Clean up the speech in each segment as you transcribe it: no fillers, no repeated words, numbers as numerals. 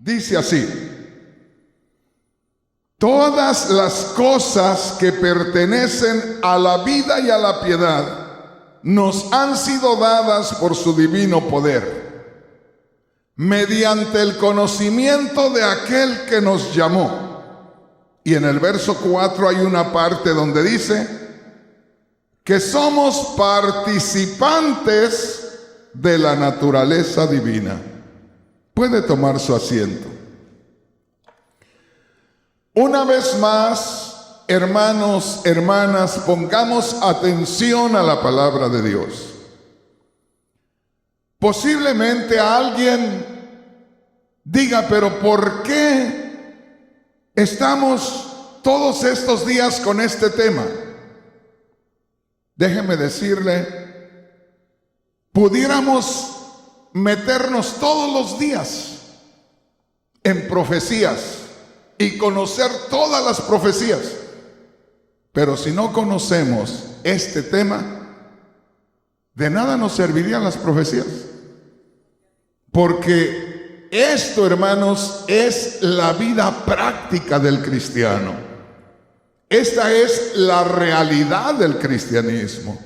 Dice así: todas las cosas que pertenecen a la vida y a la piedad nos han sido dadas por su divino poder, mediante el conocimiento de aquel que nos llamó. Y en el verso 4 hay una parte donde dice que somos participantes de la naturaleza divina. Puede tomar su asiento. Una vez más, hermanos, hermanas, pongamos atención a la palabra de Dios. Posiblemente alguien diga: pero ¿por qué estamos todos estos días con este tema? Déjeme decirle, pudiéramos meternos todos los días en profecías y conocer todas las profecías, pero si no conocemos este tema, de nada nos servirían las profecías, porque esto, hermanos, es la vida práctica del cristiano. Esta es la realidad del cristianismo.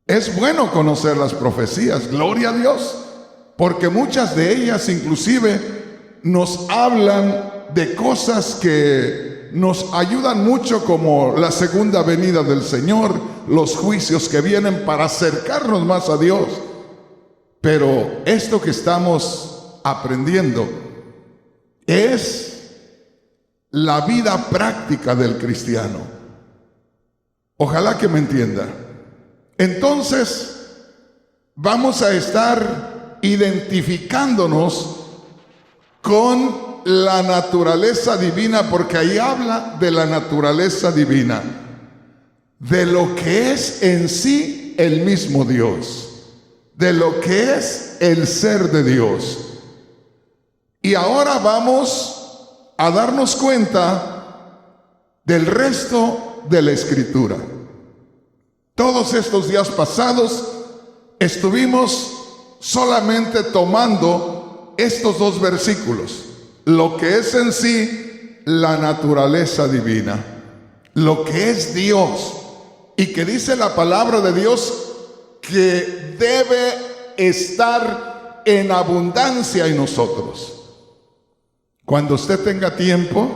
Es bueno conocer las profecías, gloria a Dios, porque muchas de ellas inclusive nos hablan de cosas que nos ayudan mucho, como la segunda venida del Señor, los juicios que vienen para acercarnos más a Dios. Pero esto que estamos aprendiendo es la vida práctica del cristiano. Ojalá que me entienda. Entonces, vamos a estar identificándonos con la naturaleza divina, porque ahí habla de la naturaleza divina, de lo que es en sí el mismo Dios, de lo que es el ser de Dios. Y ahora vamos a darnos cuenta del resto de la Escritura. Todos estos días pasados estuvimos solamente tomando estos dos versículos, lo que es en sí la naturaleza divina, lo que es Dios, y que dice la palabra de Dios que debe estar en abundancia en nosotros. Cuando usted tenga tiempo,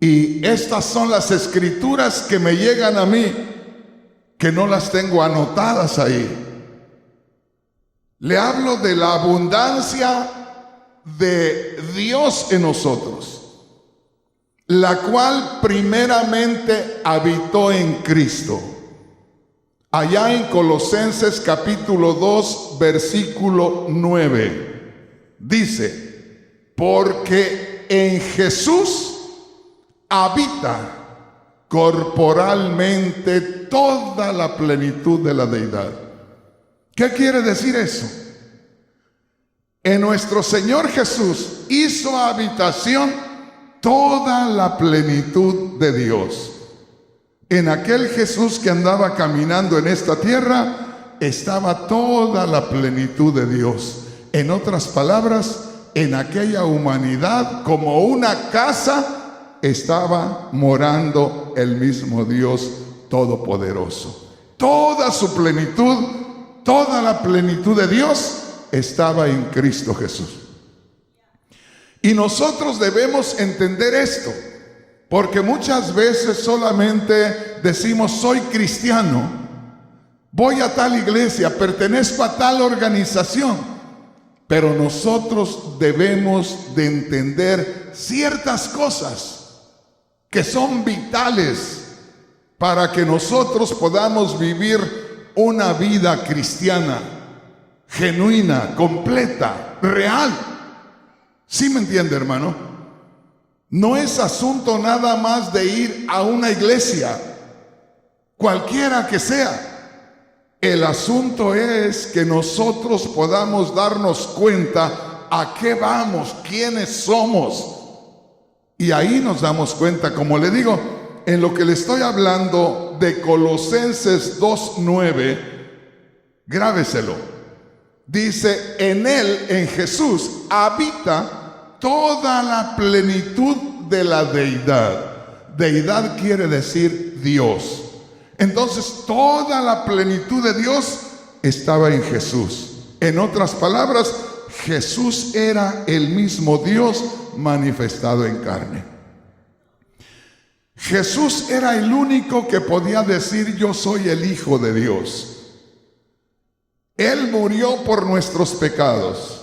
y estas son las escrituras que me llegan a mí, que no las tengo anotadas ahí, le hablo de la abundancia de Dios en nosotros, la cual primeramente habitó en Cristo. Allá en Colosenses capítulo 2, versículo 9, dice: porque en Jesús habita corporalmente toda la plenitud de la deidad. ¿Qué quiere decir eso? En nuestro Señor Jesús hizo habitación toda la plenitud de Dios. En aquel Jesús que andaba caminando en esta tierra estaba toda la plenitud de Dios. En otras palabras, en aquella humanidad, como una casa, estaba morando el mismo Dios Todopoderoso. Toda su plenitud, toda la plenitud de Dios estaba en Cristo Jesús. Y nosotros debemos entender esto, porque muchas veces solamente decimos: soy cristiano, voy a tal iglesia, pertenezco a tal organización. Pero nosotros debemos de entender ciertas cosas que son vitales para que nosotros podamos vivir una vida cristiana, genuina, completa, real. ¿Sí me entiende, hermano? No es asunto nada más de ir a una iglesia, cualquiera que sea. El asunto es que nosotros podamos darnos cuenta a qué vamos, quiénes somos. Y ahí nos damos cuenta, como le digo, en lo que le estoy hablando de Colosenses 2:9, grábeselo. Dice, en Él, en Jesús, habita toda la plenitud de la deidad. Deidad quiere decir Dios. Entonces, toda la plenitud de Dios estaba en Jesús. En otras palabras, Jesús era el mismo Dios manifestado en carne. Jesús era el único que podía decir: yo soy el Hijo de Dios. Él murió por nuestros pecados.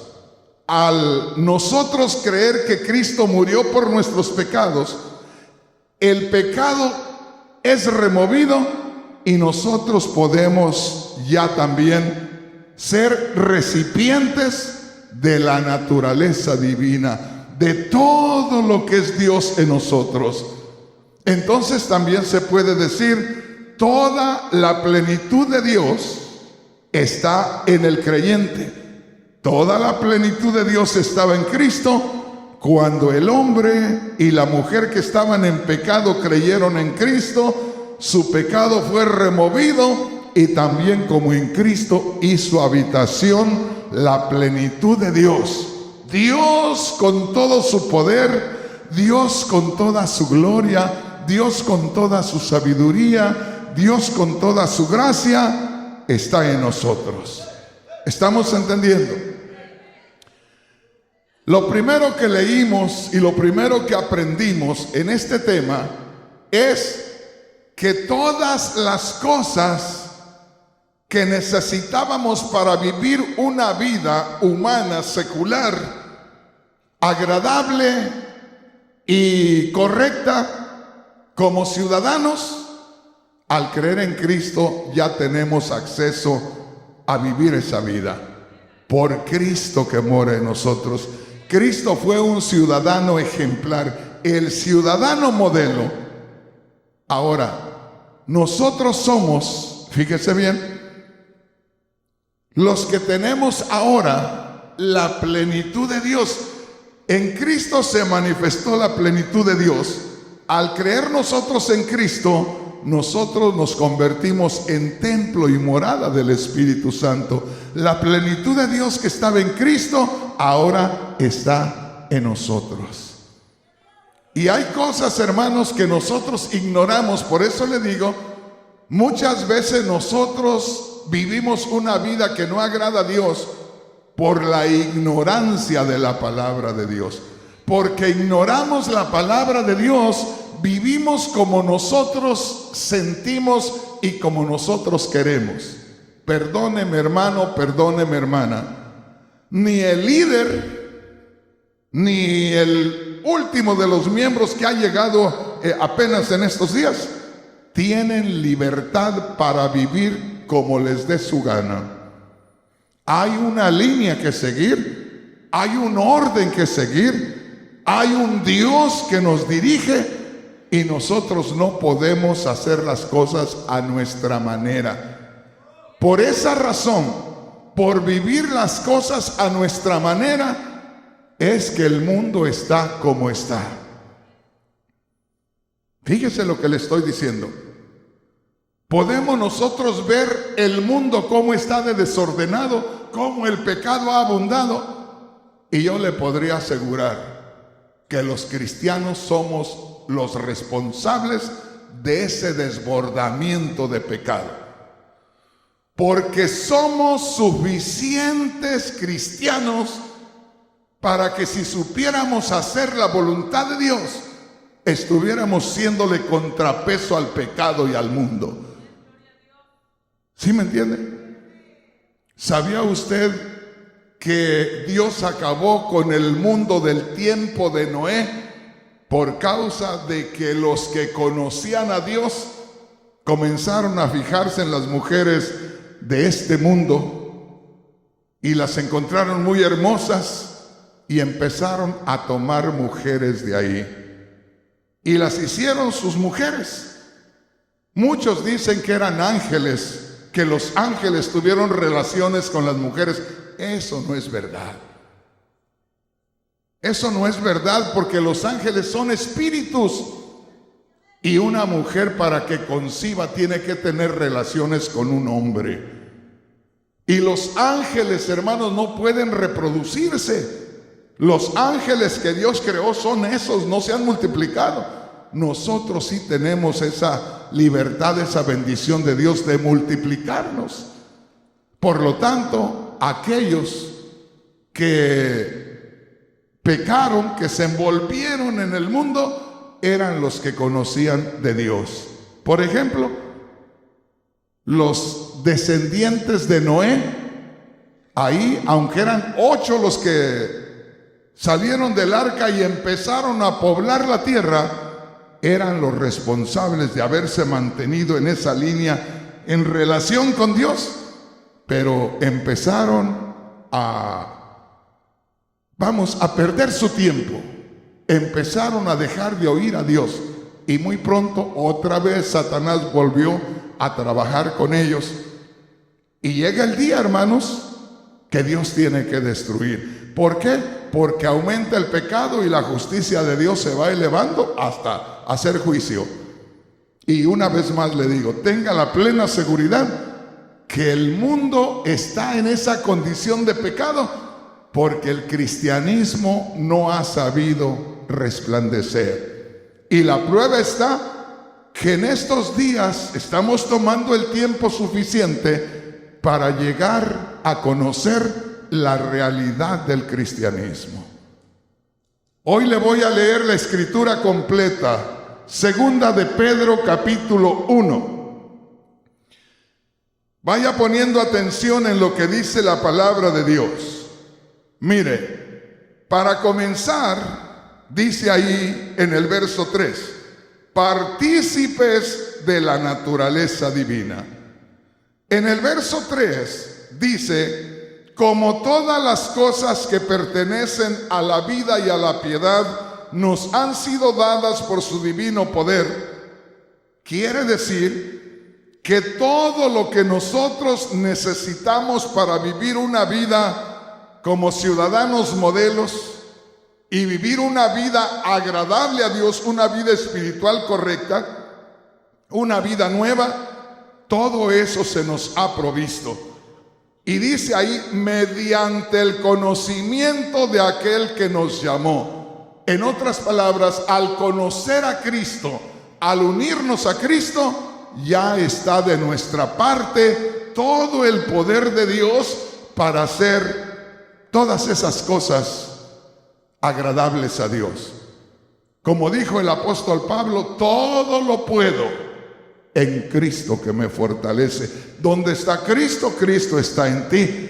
Al nosotros creer que Cristo murió por nuestros pecados, el pecado es removido y nosotros podemos ya también ser recipientes de la naturaleza divina, de todo lo que es Dios en nosotros. Entonces también se puede decir, toda la plenitud de Dios está en el creyente. Toda la plenitud de Dios estaba en Cristo cuando el hombre y la mujer que estaban en pecado creyeron en Cristo. Su pecado fue removido y también, como en Cristo, hizo habitación la plenitud de Dios. Dios con todo su poder, Dios con toda su gloria, Dios con toda su sabiduría, Dios con toda su gracia está en nosotros. ¿Estamos entendiendo? Lo primero que leímos y lo primero que aprendimos en este tema es que todas las cosas que necesitábamos para vivir una vida humana, secular, agradable y correcta como ciudadanos, al creer en Cristo ya tenemos acceso a vivir esa vida por Cristo que mora en nosotros. Cristo fue un ciudadano ejemplar, el ciudadano modelo. Ahora, nosotros somos, fíjese bien, los que tenemos ahora la plenitud de Dios. En Cristo se manifestó la plenitud de Dios. Al creer nosotros en Cristo, nosotros nos convertimos en templo y morada del Espíritu Santo. La plenitud de Dios que estaba en Cristo ahora está en nosotros. Y hay cosas, hermanos, que nosotros ignoramos. Por eso le digo, muchas veces nosotros vivimos una vida que no agrada a Dios por la ignorancia de la palabra de Dios. Porque ignoramos la palabra de Dios, vivimos como nosotros sentimos y como nosotros queremos. Perdóneme, hermano, perdóneme, hermana. Ni el líder, ni el último de los miembros que ha llegado apenas en estos días, tienen libertad para vivir como les dé su gana. Hay una línea que seguir, hay un orden que seguir, hay un Dios que nos dirige y nosotros no podemos hacer las cosas a nuestra manera. Por esa razón, por vivir las cosas a nuestra manera, es que el mundo está como está. Fíjese lo que le estoy diciendo. Podemos nosotros ver el mundo cómo está de desordenado, cómo el pecado ha abundado, y yo le podría asegurar que los cristianos somos los responsables de ese desbordamiento de pecado, porque somos suficientes cristianos para que, si supiéramos hacer la voluntad de Dios, estuviéramos siéndole contrapeso al pecado y al mundo. ¿Sí me entiende? ¿Sabía usted que Dios acabó con el mundo del tiempo de Noé por causa de que los que conocían a Dios comenzaron a fijarse en las mujeres de este mundo y las encontraron muy hermosas y empezaron a tomar mujeres de ahí y las hicieron sus mujeres? Muchos dicen que eran ángeles, que los ángeles tuvieron relaciones con las mujeres. Eso no es verdad. Eso no es verdad, porque los ángeles son espíritus y una mujer, para que conciba, tiene que tener relaciones con un hombre. Y los ángeles, hermanos, no pueden reproducirse. Los ángeles que Dios creó son esos, no se han multiplicado. Nosotros sí tenemos esa libertad, esa bendición de Dios de multiplicarnos. Por lo tanto, aquellos que pecaron, que se envolvieron en el mundo, eran los que conocían de Dios. Por ejemplo, los descendientes de Noé, ahí, aunque eran 8 los que salieron del arca y empezaron a poblar la tierra, eran los responsables de haberse mantenido en esa línea en relación con Dios, pero empezaron a perder su tiempo, empezaron a dejar de oír a Dios, y muy pronto otra vez Satanás volvió a trabajar con ellos, y llega el día, hermanos, que Dios tiene que destruir. ¿Por qué? Porque aumenta el pecado y la justicia de Dios se va elevando hasta hacer juicio. Y una vez más le digo, tenga la plena seguridad que el mundo está en esa condición de pecado porque el cristianismo no ha sabido resplandecer. Y la prueba está que en estos días estamos tomando el tiempo suficiente para llegar a conocer la realidad del cristianismo. Hoy le voy a leer la escritura completa, segunda de Pedro capítulo 1. Vaya poniendo atención en lo que dice la palabra de Dios. Mire, para comenzar, dice ahí en el verso 3, partícipes de la naturaleza divina. En el verso 3 dice, como todas las cosas que pertenecen a la vida y a la piedad nos han sido dadas por su divino poder, quiere decir que todo lo que nosotros necesitamos para vivir una vida como ciudadanos modelos y vivir una vida agradable a Dios, una vida espiritual correcta, una vida nueva, todo eso se nos ha provisto. Y dice ahí, mediante el conocimiento de aquel que nos llamó. En otras palabras, al conocer a Cristo, al unirnos a Cristo, ya está de nuestra parte todo el poder de Dios para hacer todas esas cosas agradables a Dios. Como dijo el apóstol Pablo, todo lo puedo en Cristo que me fortalece. ¿Dónde está Cristo? Cristo está en ti.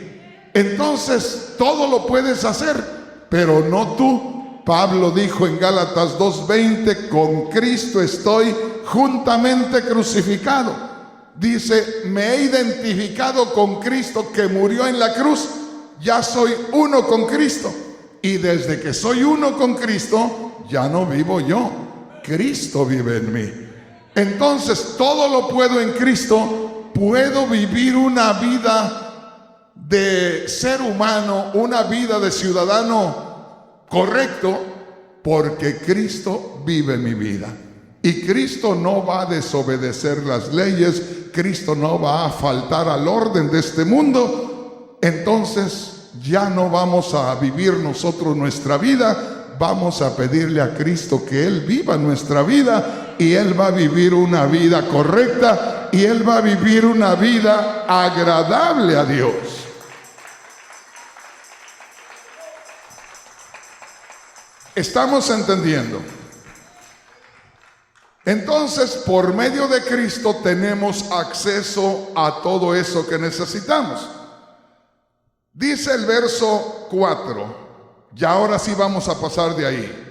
Entonces, todo lo puedes hacer, pero no tú. Pablo dijo en Gálatas 2:20, con Cristo estoy juntamente crucificado. Dice, me he identificado con Cristo que murió en la cruz. Ya soy uno con Cristo. Y desde que soy uno con Cristo, ya no vivo yo. Cristo vive en mí. Entonces, todo lo puedo en Cristo. Puedo vivir una vida de ser humano, una vida de ciudadano correcto, porque Cristo vive mi vida. Y Cristo no va a desobedecer las leyes, Cristo no va a faltar al orden de este mundo. Entonces ya no vamos a vivir nosotros nuestra vida, vamos a pedirle a Cristo que Él viva nuestra vida, y Él va a vivir una vida correcta, y Él va a vivir una vida agradable a Dios. ¿Estamos entendiendo? Entonces, por medio de Cristo tenemos acceso a todo eso que necesitamos. Dice el verso 4, y ahora sí vamos a pasar de ahí.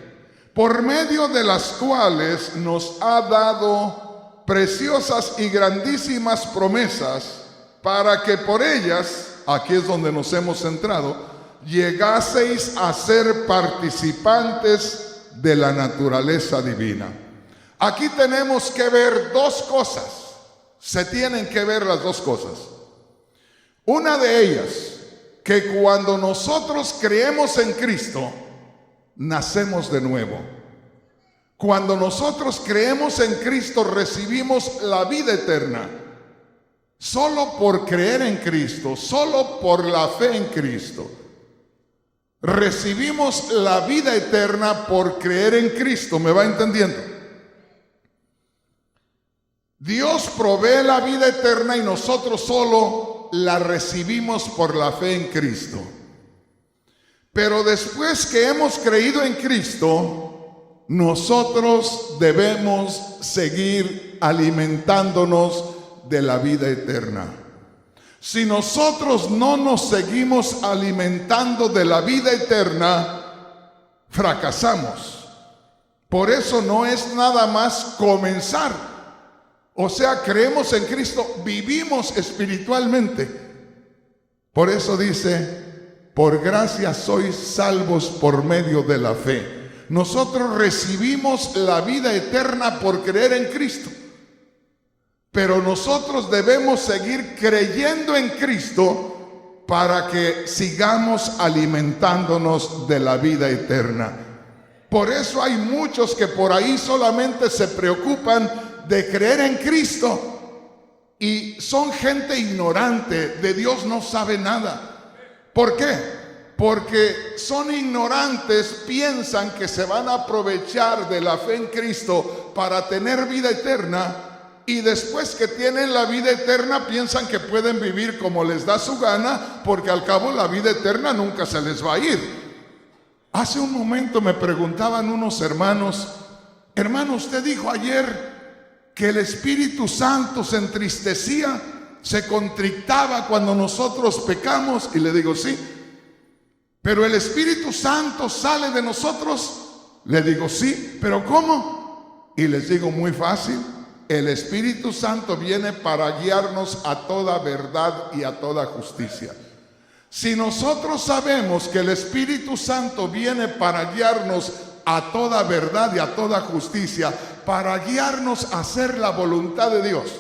Por medio de las cuales nos ha dado preciosas y grandísimas promesas, para que por ellas, aquí es donde nos hemos centrado, llegaseis a ser participantes de la naturaleza divina. Aquí tenemos que ver dos cosas. Se tienen que ver las dos cosas. Una de ellas, que cuando nosotros creemos en Cristo, nacemos de nuevo. Cuando nosotros creemos en Cristo, recibimos la vida eterna. solo por creer en Cristo, solo por la fe en Cristo. Recibimos la vida eterna por creer en Cristo, ¿me va entendiendo? Dios provee la vida eterna y nosotros solo la recibimos por la fe en Cristo. Pero después que hemos creído en Cristo, nosotros debemos seguir alimentándonos de la vida eterna. Si nosotros no nos seguimos alimentando de la vida eterna, fracasamos. Por eso no es nada más comenzar. O sea, creemos en Cristo, vivimos espiritualmente. Por eso dice, por gracia sois salvos por medio de la fe. Nosotros recibimos la vida eterna por creer en Cristo. Pero nosotros debemos seguir creyendo en Cristo para que sigamos alimentándonos de la vida eterna. Por eso hay muchos que por ahí solamente se preocupan de creer en Cristo y son gente ignorante, de Dios no sabe nada. ¿Por qué? Porque son ignorantes, piensan que se van a aprovechar de la fe en Cristo para tener vida eterna. Y después que tienen la vida eterna piensan que pueden vivir como les da su gana, porque al cabo la vida eterna nunca se les va a ir. Hace un momento me preguntaban unos hermanos, hermano, usted dijo ayer que el Espíritu Santo se entristecía, se contrictaba cuando nosotros pecamos, y le digo sí, pero el Espíritu Santo sale de nosotros, le digo sí, pero ¿cómo? Y les digo muy fácil. El Espíritu Santo viene para guiarnos a toda verdad y a toda justicia. Si nosotros sabemos que el Espíritu Santo viene para guiarnos a toda verdad y a toda justicia, para guiarnos a hacer la voluntad de Dios,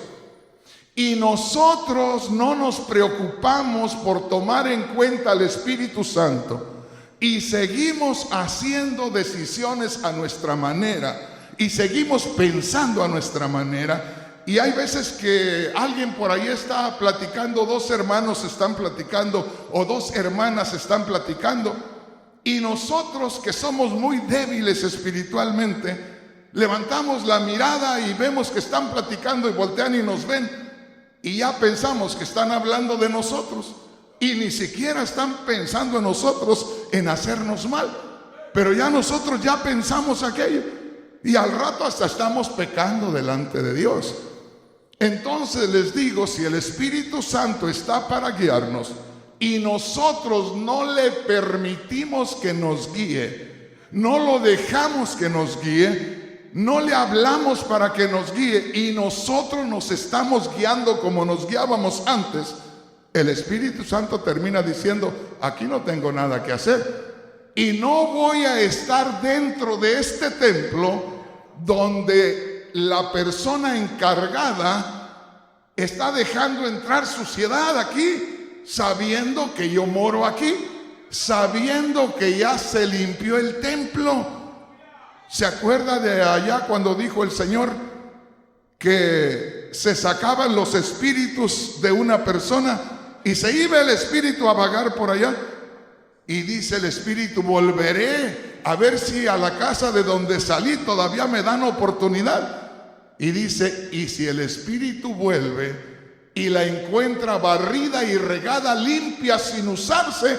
y nosotros no nos preocupamos por tomar en cuenta al Espíritu Santo y seguimos haciendo decisiones a nuestra manera, y seguimos pensando a nuestra manera, y hay veces que alguien por ahí está platicando, dos hermanos están platicando o dos hermanas están platicando, y nosotros que somos muy débiles espiritualmente, levantamos la mirada y vemos que están platicando y voltean y nos ven, y ya pensamos que están hablando de nosotros, y ni siquiera están pensando en nosotros en hacernos mal, pero ya nosotros ya pensamos aquello. Y al rato hasta estamos pecando delante de Dios. Entonces les digo, si el Espíritu Santo está para guiarnos y nosotros no le permitimos que nos guíe, no lo dejamos que nos guíe, no le hablamos para que nos guíe y nosotros nos estamos guiando como nos guiábamos antes, el Espíritu Santo termina diciendo, aquí no tengo nada que hacer. Y no voy a estar dentro de este templo donde la persona encargada está dejando entrar suciedad aquí, sabiendo que yo moro aquí, sabiendo que ya se limpió el templo. ¿Se acuerda de allá cuando dijo el Señor que se sacaban los espíritus de una persona y se iba el espíritu a vagar por allá? Y dice el Espíritu, volveré a ver si a la casa de donde salí todavía me dan oportunidad. Y dice, y si el Espíritu vuelve y la encuentra barrida y regada, limpia, sin usarse,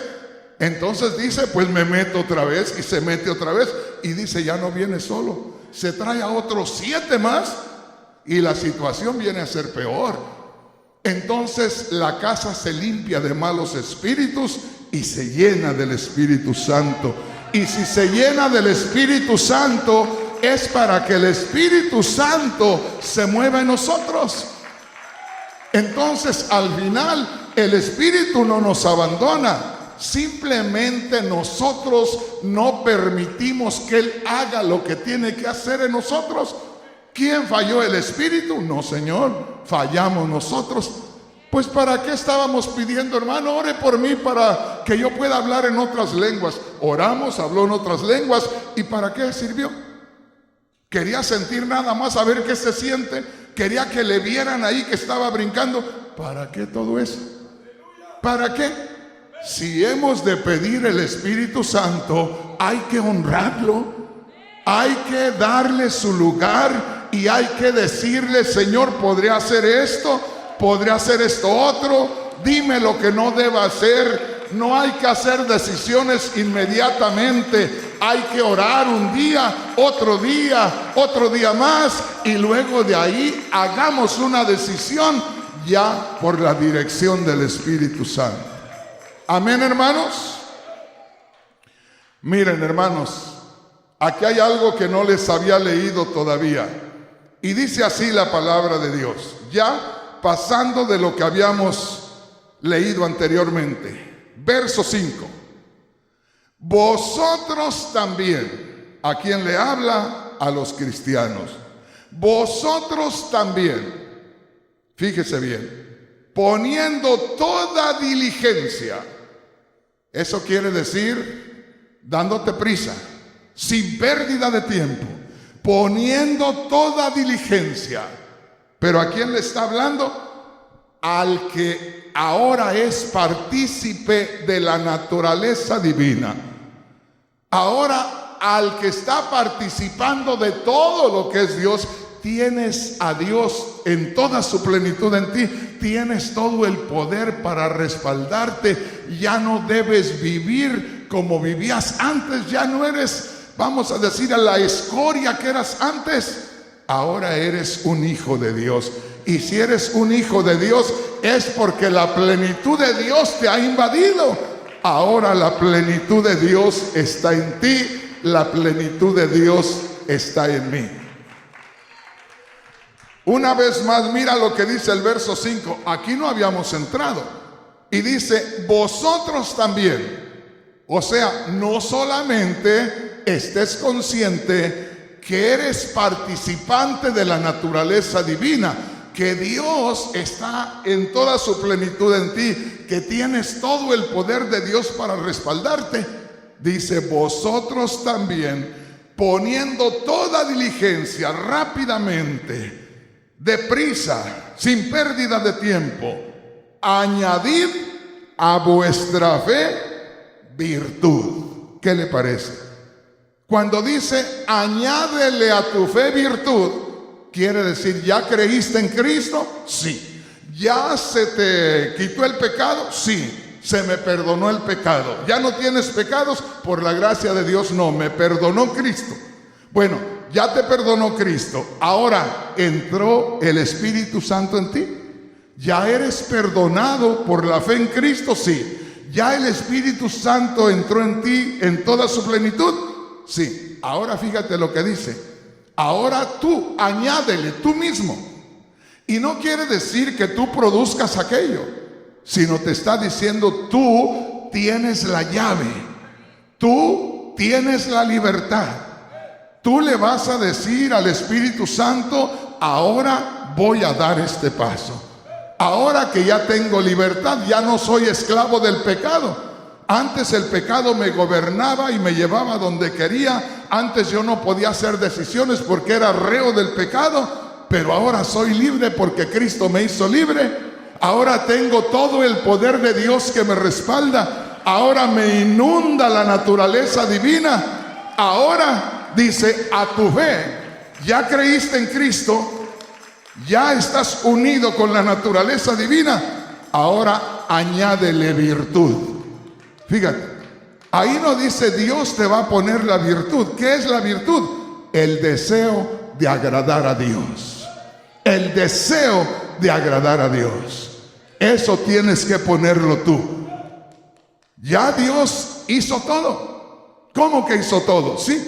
entonces dice, pues me meto otra vez, y se mete otra vez. Y dice, ya no viene solo, se trae a otros 7 más y la situación viene a ser peor. Entonces la casa se limpia de malos espíritus y se llena del Espíritu Santo. Y si se llena del Espíritu Santo, es para que el Espíritu Santo se mueva en nosotros. Entonces al final el Espíritu no nos abandona, simplemente nosotros no permitimos que Él haga lo que tiene que hacer en nosotros. ¿Quién falló? ¿El Espíritu? No, Señor, fallamos nosotros. Pues ¿para qué estábamos pidiendo, hermano, ore por mí para que yo pueda hablar en otras lenguas? Oramos, habló en otras lenguas, ¿y para qué sirvió? Quería sentir nada más, a ver qué se siente. Quería que le vieran ahí que estaba brincando, ¿para qué todo eso? ¿Para qué? Si hemos de pedir el Espíritu Santo, hay que honrarlo, hay que darle su lugar y hay que decirle: Señor, ¿podría hacer esto? ¿Podría hacer esto otro? Dime lo que no deba hacer. No hay que hacer decisiones inmediatamente. Hay que orar un día, otro día más, y luego de ahí hagamos una decisión ya por la dirección del Espíritu Santo. Amén, hermanos. Miren, hermanos, aquí hay algo que no les había leído todavía, y dice así la palabra de Dios, ya pasando de lo que habíamos leído anteriormente. Verso 5. Vosotros también, ¿a quién le habla? A los cristianos. Vosotros también, fíjese bien, poniendo toda diligencia. Eso quiere decir dándote prisa, sin pérdida de tiempo, poniendo toda diligencia. ¿Pero a quién le está hablando? Al que ahora es partícipe de la naturaleza divina. Ahora, al que está participando de todo lo que es Dios. Tienes a Dios en toda su plenitud en ti. Tienes todo el poder para respaldarte. Ya no debes vivir como vivías antes. Ya no eres, vamos a decir, a la escoria que eras antes. Ahora eres un hijo de Dios. Y si eres un hijo de Dios, es porque la plenitud de Dios te ha invadido. Ahora la plenitud de Dios está en ti. La plenitud de Dios está en mí. Una vez más, mira lo que dice el verso 5. Aquí no habíamos entrado. Y dice, vosotros también. O sea, no solamente estés consciente que eres participante de la naturaleza divina, que Dios está en toda su plenitud en ti, que tienes todo el poder de Dios para respaldarte. Dice, vosotros también, poniendo toda diligencia, rápidamente, deprisa, sin pérdida de tiempo, añadid a vuestra fe virtud. ¿Qué le parece? Cuando dice añádele a tu fe virtud, quiere decir, ¿ya creíste en Cristo? Sí. ¿Ya se te quitó el pecado? Sí. Se me perdonó el pecado. ¿Ya no tienes pecados? Por la gracia de Dios, no, me perdonó Cristo. Bueno, ya te perdonó Cristo. Ahora entró el Espíritu Santo en ti. ¿Ya eres perdonado por la fe en Cristo? Sí. ¿Ya el Espíritu Santo entró en ti en toda su plenitud? Sí. Ahora fíjate lo que dice. Ahora tú añádele tú mismo. Y no quiere decir que tú produzcas aquello, sino te está diciendo, tú tienes la llave, tú tienes la libertad. Tú le vas a decir al Espíritu Santo, ahora voy a dar este paso. Ahora que ya tengo libertad, ya no soy esclavo del pecado. Antes el pecado me gobernaba y me llevaba donde quería. Antes yo no podía hacer decisiones porque era reo del pecado. Pero ahora soy libre porque Cristo me hizo libre. Ahora tengo todo el poder de Dios que me respalda. Ahora me inunda la naturaleza divina. Ahora dice, a tu fe, ya creíste en Cristo, ya estás unido con la naturaleza divina. Ahora añádele virtud. Fíjate, ahí no dice Dios te va a poner la virtud. ¿Qué es la virtud? El deseo de agradar a Dios. El deseo de agradar a Dios. Eso tienes que ponerlo tú. Ya Dios hizo todo. ¿Cómo que hizo todo? Sí,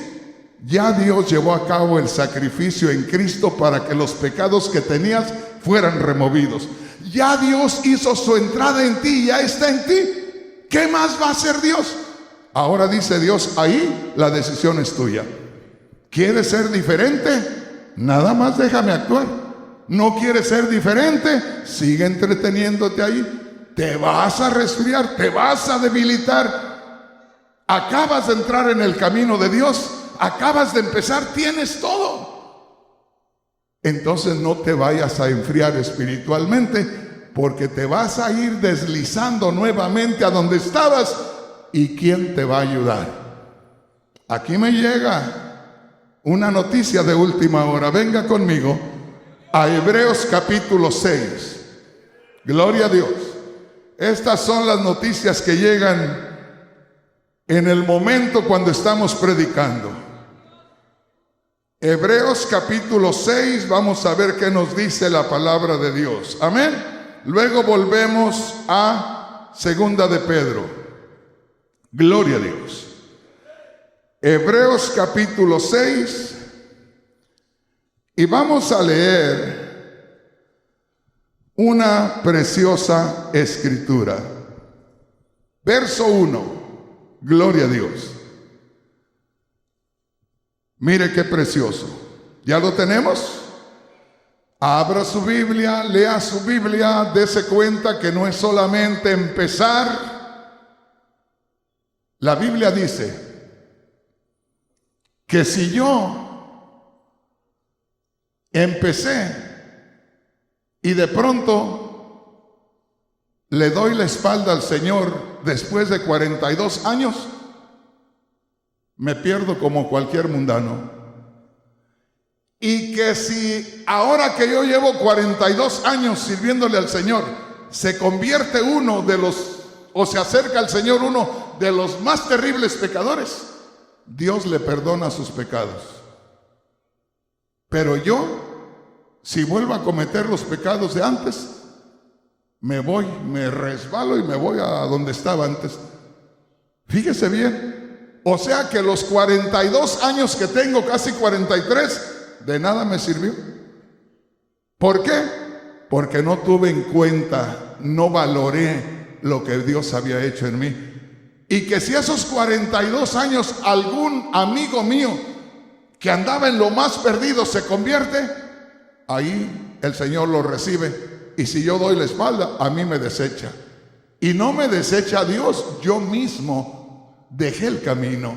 ya Dios llevó a cabo el sacrificio en Cristo para que los pecados que tenías fueran removidos. Ya Dios hizo su entrada en ti, ya está en ti. ¿Qué más va a hacer Dios? Ahora dice Dios, ahí la decisión es tuya. ¿Quieres ser diferente? Nada más déjame actuar. ¿No quieres ser diferente? Sigue entreteniéndote ahí. Te vas a resfriar, te vas a debilitar. Acabas de entrar en el camino de Dios, acabas de empezar, tienes todo. Entonces no te vayas a enfriar espiritualmente, porque te vas a ir deslizando nuevamente a donde estabas. ¿Y quién te va a ayudar? Aquí me llega una noticia de última hora. Venga conmigo a Hebreos capítulo 6. Gloria a Dios. Estas son las noticias que llegan en el momento cuando estamos predicando. Hebreos capítulo 6, vamos a ver qué nos dice la palabra de Dios. Amén. Luego volvemos a Segunda de Pedro. Gloria a Dios. Hebreos capítulo 6. Y vamos a leer una preciosa escritura. Verso 1. Gloria a Dios. Mire qué precioso. ¿Ya lo tenemos? Abra su Biblia, lea su Biblia, dése cuenta que no es solamente empezar. La Biblia dice que si yo empecé y de pronto le doy la espalda al Señor después de 42 años, me pierdo como cualquier mundano. Y que si ahora que yo llevo 42 años sirviéndole al Señor, se convierte uno de los, o se acerca al Señor uno de los más terribles pecadores, Dios le perdona sus pecados. Pero yo, si vuelvo a cometer los pecados de antes, me voy, me resbalo y me voy a donde estaba antes. Fíjese bien. O sea que los 42 años que tengo, casi 43, de nada me sirvió. ¿Por qué? Porque no tuve en cuenta, no valoré lo que Dios había hecho en mí. Y que si esos 42 años algún amigo mío que andaba en lo más perdido se convierte, ahí el Señor lo recibe. Y si yo doy la espalda, a mí me desecha. Y no me desecha Dios, yo mismo dejé el camino.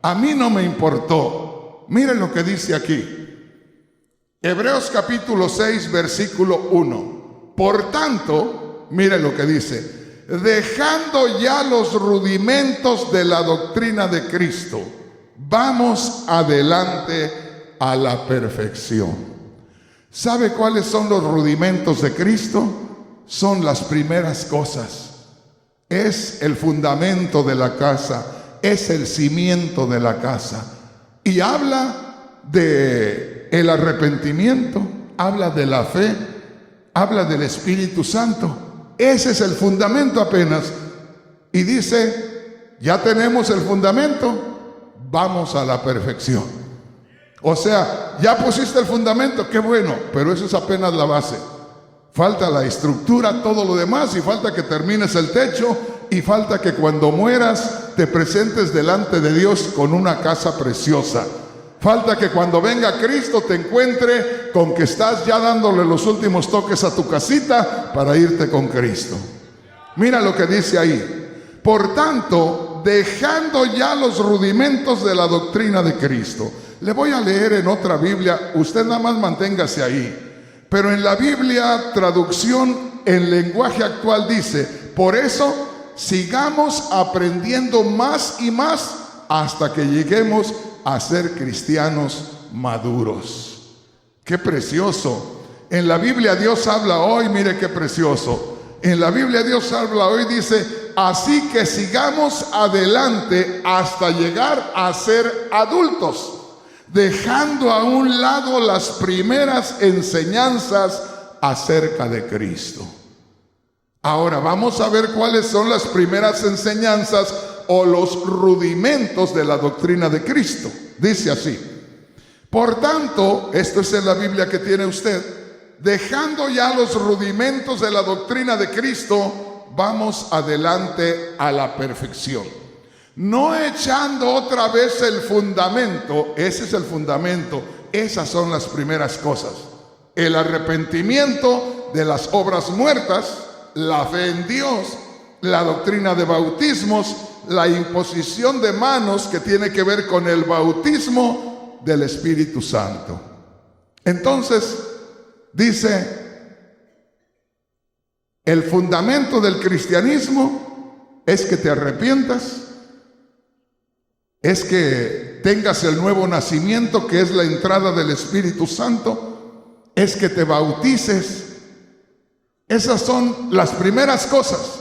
A mí no me importó. Miren lo que dice aquí. Hebreos capítulo 6, versículo 1. Por tanto, miren lo que dice. Dejando ya los rudimentos de la doctrina de Cristo, vamos adelante a la perfección. ¿Sabe cuáles son los rudimentos de Cristo? Son las primeras cosas. Es el fundamento de la casa, es el cimiento de la casa. Y habla de el arrepentimiento, habla de la fe, habla del Espíritu Santo. Ese es el fundamento apenas. Y dice, ya tenemos el fundamento, vamos a la perfección. O sea, ya pusiste el fundamento, qué bueno, pero eso es apenas la base. Falta la estructura, todo lo demás, y falta que termines el techo, y falta que cuando mueras te presentes delante de Dios con una casa preciosa. Falta que cuando venga Cristo te encuentre con que estás ya dándole los últimos toques a tu casita para irte con Cristo. Mira lo que dice ahí. Por tanto, dejando ya los rudimentos de la doctrina de Cristo. Le voy a leer en otra Biblia, usted nada más manténgase ahí. Pero en la Biblia, traducción en lenguaje actual dice, por eso sigamos aprendiendo más y más hasta que lleguemos a ser cristianos maduros. ¡Qué precioso! En la Biblia Dios habla hoy, mire qué precioso. En la Biblia Dios habla hoy, dice, así que sigamos adelante hasta llegar a ser adultos, dejando a un lado las primeras enseñanzas acerca de Cristo. Ahora vamos a ver cuáles son las primeras enseñanzas o los rudimentos de la doctrina de Cristo. Dice así: por tanto, esto es en la Biblia que tiene usted, dejando ya los rudimentos de la doctrina de Cristo, vamos adelante a la perfección. No echando otra vez el fundamento, ese es el fundamento, esas son las primeras cosas. El arrepentimiento de las obras muertas, la fe en Dios, la doctrina de bautismos, la imposición de manos que tiene que ver con el bautismo del Espíritu Santo. Entonces, dice, El fundamento del cristianismo es que te arrepientas, es que tengas el nuevo nacimiento, que es la entrada del Espíritu Santo, es que te bautices. Esas son las primeras cosas.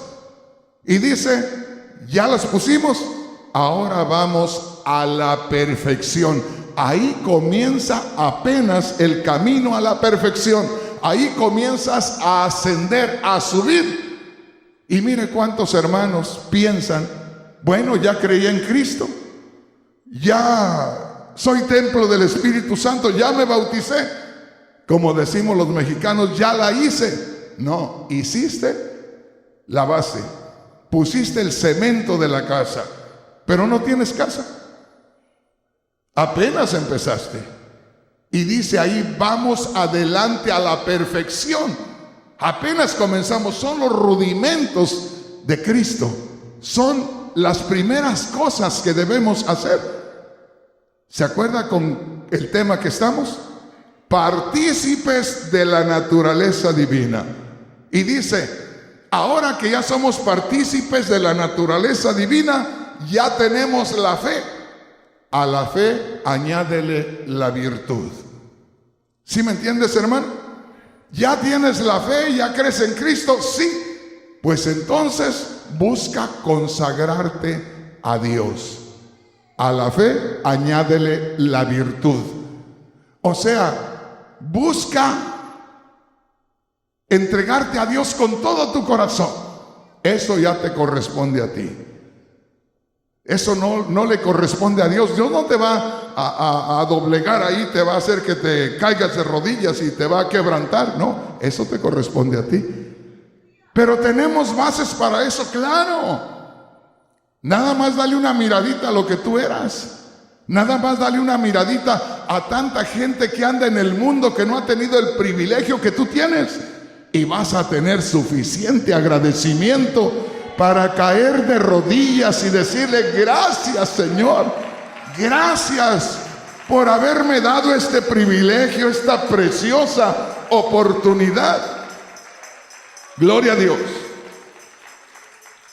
Y dice, ya las pusimos, ahora vamos a la perfección. Ahí comienza apenas el camino a la perfección. Ahí comienzas a ascender, a subir. Y mire cuántos hermanos piensan, bueno, ya creí en Cristo, ya soy templo del Espíritu Santo, ya me bauticé. Como decimos los mexicanos, ya la hice. No, hiciste la base, pusiste el cemento de la casa, pero no tienes casa. Apenas empezaste. Y dice ahí, vamos adelante a la perfección. Apenas comenzamos, son los rudimentos de Cristo. Son las primeras cosas que debemos hacer. ¿Se acuerda con el tema que estamos? Partícipes de la naturaleza divina. Y dice, ahora que ya somos partícipes de la naturaleza divina, ya tenemos la fe. A la fe añádele la virtud. ¿Sí me entiendes, hermano? Ya tienes la fe, ya crees en Cristo, sí. Pues entonces busca consagrarte a Dios. A la fe añádele la virtud. O sea, busca entregarte a Dios con todo tu corazón. Eso ya te corresponde a ti. Eso no le corresponde a Dios. Dios no te va a doblegar ahí, te va a hacer que te caigas de rodillas y te va a quebrantar. No, eso te corresponde a ti. Pero tenemos bases para eso, claro. Nada más dale una miradita a lo que tú eras. Nada más dale una miradita a tanta gente que anda en el mundo que no ha tenido el privilegio que tú tienes. Y vas a tener suficiente agradecimiento para caer de rodillas y decirle, gracias, Señor, gracias por haberme dado este privilegio, esta preciosa oportunidad. Gloria a Dios.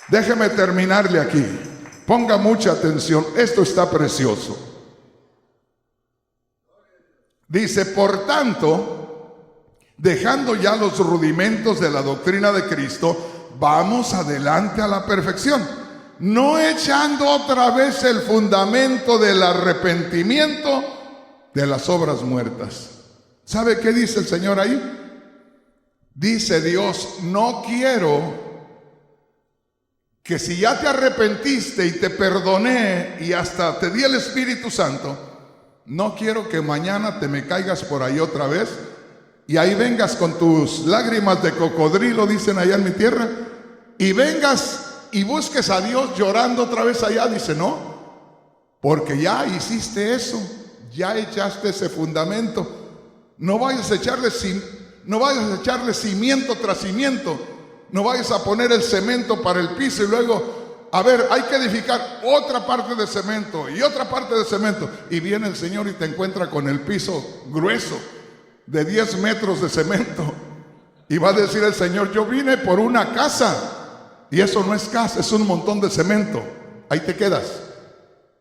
Déjeme terminarle aquí. Ponga mucha atención, esto está precioso. Dice, por tanto, dejando ya los rudimentos de la doctrina de Cristo, vamos adelante a la perfección, no echando otra vez el fundamento del arrepentimiento de las obras muertas. ¿Sabe qué dice el Señor ahí? Dice Dios, no quiero que si ya te arrepentiste y te perdoné y hasta te di el Espíritu Santo, no quiero que mañana te me caigas por ahí otra vez y ahí vengas con tus lágrimas de cocodrilo, dicen allá en mi tierra, y vengas y busques a Dios llorando otra vez allá. Dice, no, porque ya hiciste eso, ya echaste ese fundamento. No vayas a echarle cimiento tras cimiento. No vayas a poner el cemento para el piso y luego, a ver, hay que edificar otra parte de cemento y otra parte de cemento. Y viene el Señor y te encuentra con el piso grueso de 10 metros de cemento. Y va a decir el Señor, yo vine por una casa. Y eso no es casa, es un montón de cemento. Ahí te quedas.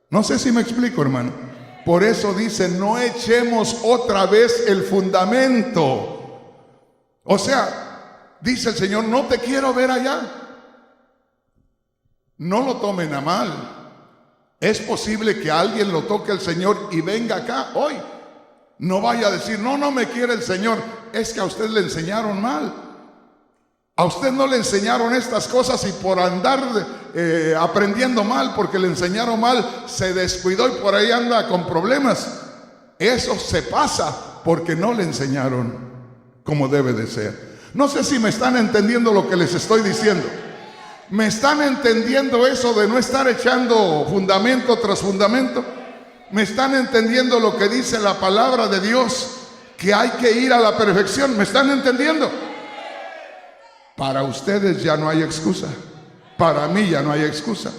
No sé si me explico, hermano. Por eso dice, no echemos otra vez el fundamento. O sea, dice el Señor, no te quiero ver allá. No lo tomen a mal. Es posible que alguien lo toque el Señor y venga acá hoy. No vaya a decir, no me quiere el Señor. Es que a usted le enseñaron mal. A usted no le enseñaron estas cosas y por andar aprendiendo mal, porque le enseñaron mal, se descuidó y por ahí anda con problemas. Eso se pasa porque no le enseñaron como debe de ser. No sé si me están entendiendo lo que les estoy diciendo. ¿Me están entendiendo eso de no estar echando fundamento tras fundamento? ¿Me están entendiendo lo que dice la palabra de Dios? Que hay que ir a la perfección. ¿Me están entendiendo? Para ustedes ya no hay excusa. Para mí ya no hay excusa.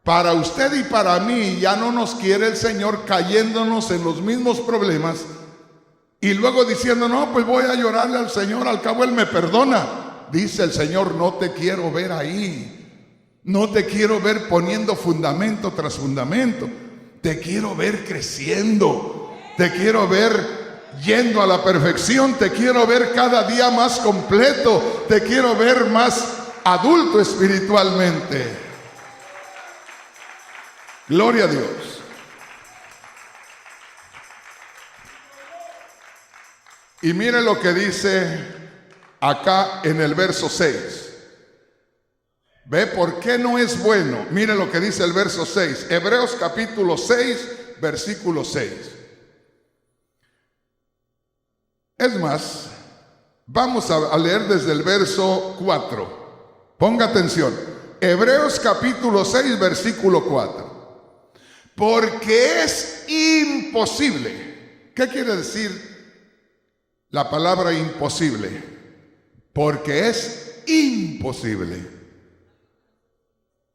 Para usted y para mí ya no nos quiere el Señor cayéndonos en los mismos problemas y luego diciendo, no, pues voy a llorarle al Señor, al cabo Él me perdona. dice el Señor, no te quiero ver ahí. No te quiero ver poniendo fundamento tras fundamento. Te quiero ver creciendo. Te quiero ver yendo a la perfección. Te quiero ver cada día más completo. Te quiero ver más adulto espiritualmente. Gloria a Dios. Y mire lo que dice acá en el verso 6. ¿Ve por qué no es bueno? Mire lo que dice el verso 6. Hebreos capítulo 6, versículo 6. Es más, vamos a leer desde el verso 4. Ponga atención. Hebreos capítulo 6, versículo 4. Porque es imposible. ¿Qué quiere decir la palabra imposible? Porque es imposible.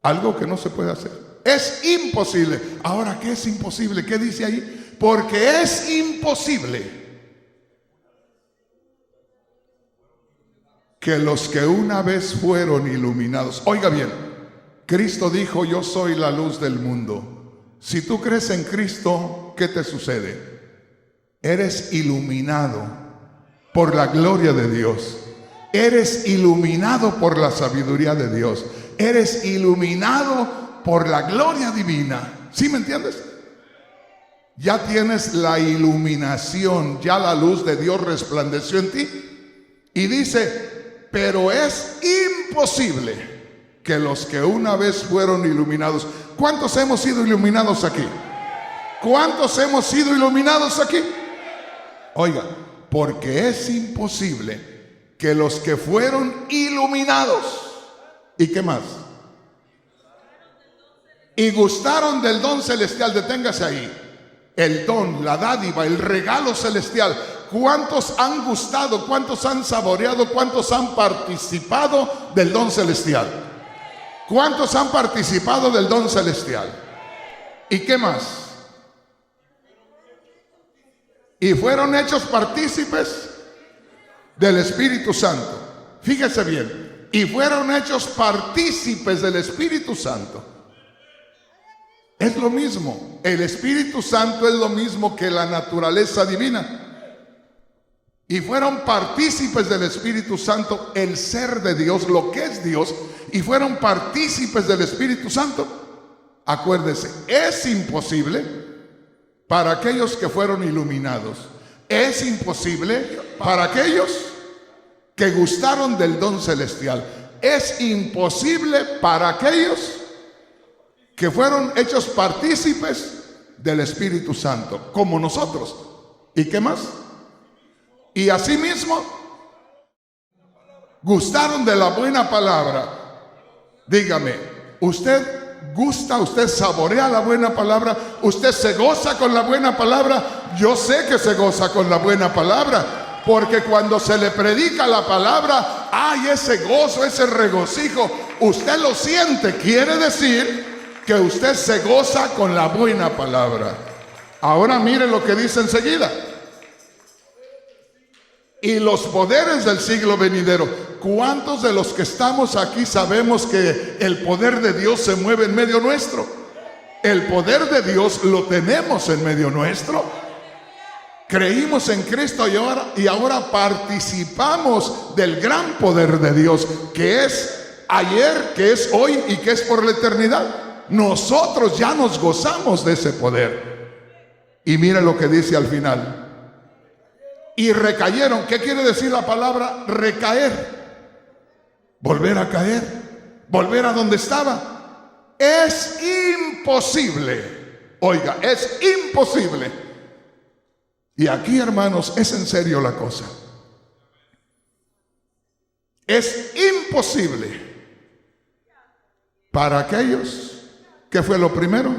Algo que no se puede hacer. Es imposible. Ahora, ¿qué es imposible? ¿Qué dice ahí? Porque es imposible que los que una vez fueron iluminados. Oiga bien, Cristo dijo, yo soy la luz del mundo. Si tú crees en Cristo, ¿qué te sucede? Eres iluminado por la gloria de Dios. Eres iluminado por la sabiduría de Dios. Eres iluminado por la gloria divina. ¿Sí me entiendes? Ya tienes la iluminación, ya la luz de Dios resplandeció en ti. Y dice, pero es imposible que los que una vez fueron iluminados. ¿Cuántos hemos sido iluminados aquí? ¿Cuántos hemos sido iluminados aquí? Oiga, porque es imposible que los que fueron iluminados, ¿y qué más? Y gustaron del don celestial. Deténgase ahí. El don, la dádiva, el regalo celestial. ¿Cuántos han gustado? ¿Cuántos han saboreado? ¿Cuántos han participado del don celestial? ¿Cuántos han participado del don celestial? ¿Y qué más? Y fueron hechos partícipes del Espíritu Santo. Fíjese bien. Y fueron hechos partícipes del Espíritu Santo. Es lo mismo. El Espíritu Santo es lo mismo que la naturaleza divina. Y fueron partícipes del Espíritu Santo, el ser de Dios, lo que es Dios. Y fueron partícipes del Espíritu Santo. Acuérdese, es imposible para aquellos que fueron iluminados. Es imposible para aquellos que gustaron del don celestial. Es imposible para aquellos que fueron hechos partícipes del Espíritu Santo, como nosotros. ¿Y qué más? Y asimismo, gustaron de la buena palabra. Dígame, ¿usted gusta, usted saborea la buena palabra? ¿Usted se goza con la buena palabra? Yo sé que se goza con la buena palabra, porque cuando se le predica la palabra, hay ese gozo, ese regocijo. Usted lo siente, quiere decir que usted se goza con la buena palabra. Ahora mire lo que dice enseguida. Y los poderes del siglo venidero. ¿Cuántos de los que estamos aquí sabemos que el poder de Dios se mueve en medio nuestro? El poder de Dios lo tenemos en medio nuestro. Creímos en Cristo y ahora participamos del gran poder de Dios, que es ayer, que es hoy y que es por la eternidad. Nosotros ya nos gozamos de ese poder. Y mire lo que dice al final. Y recayeron. ¿Qué quiere decir la palabra recaer? Volver a caer. Volver a donde estaba. Es imposible. Oiga, es imposible. Y aquí, hermanos, es en serio la cosa. Es imposible para aquellos que fue lo primero,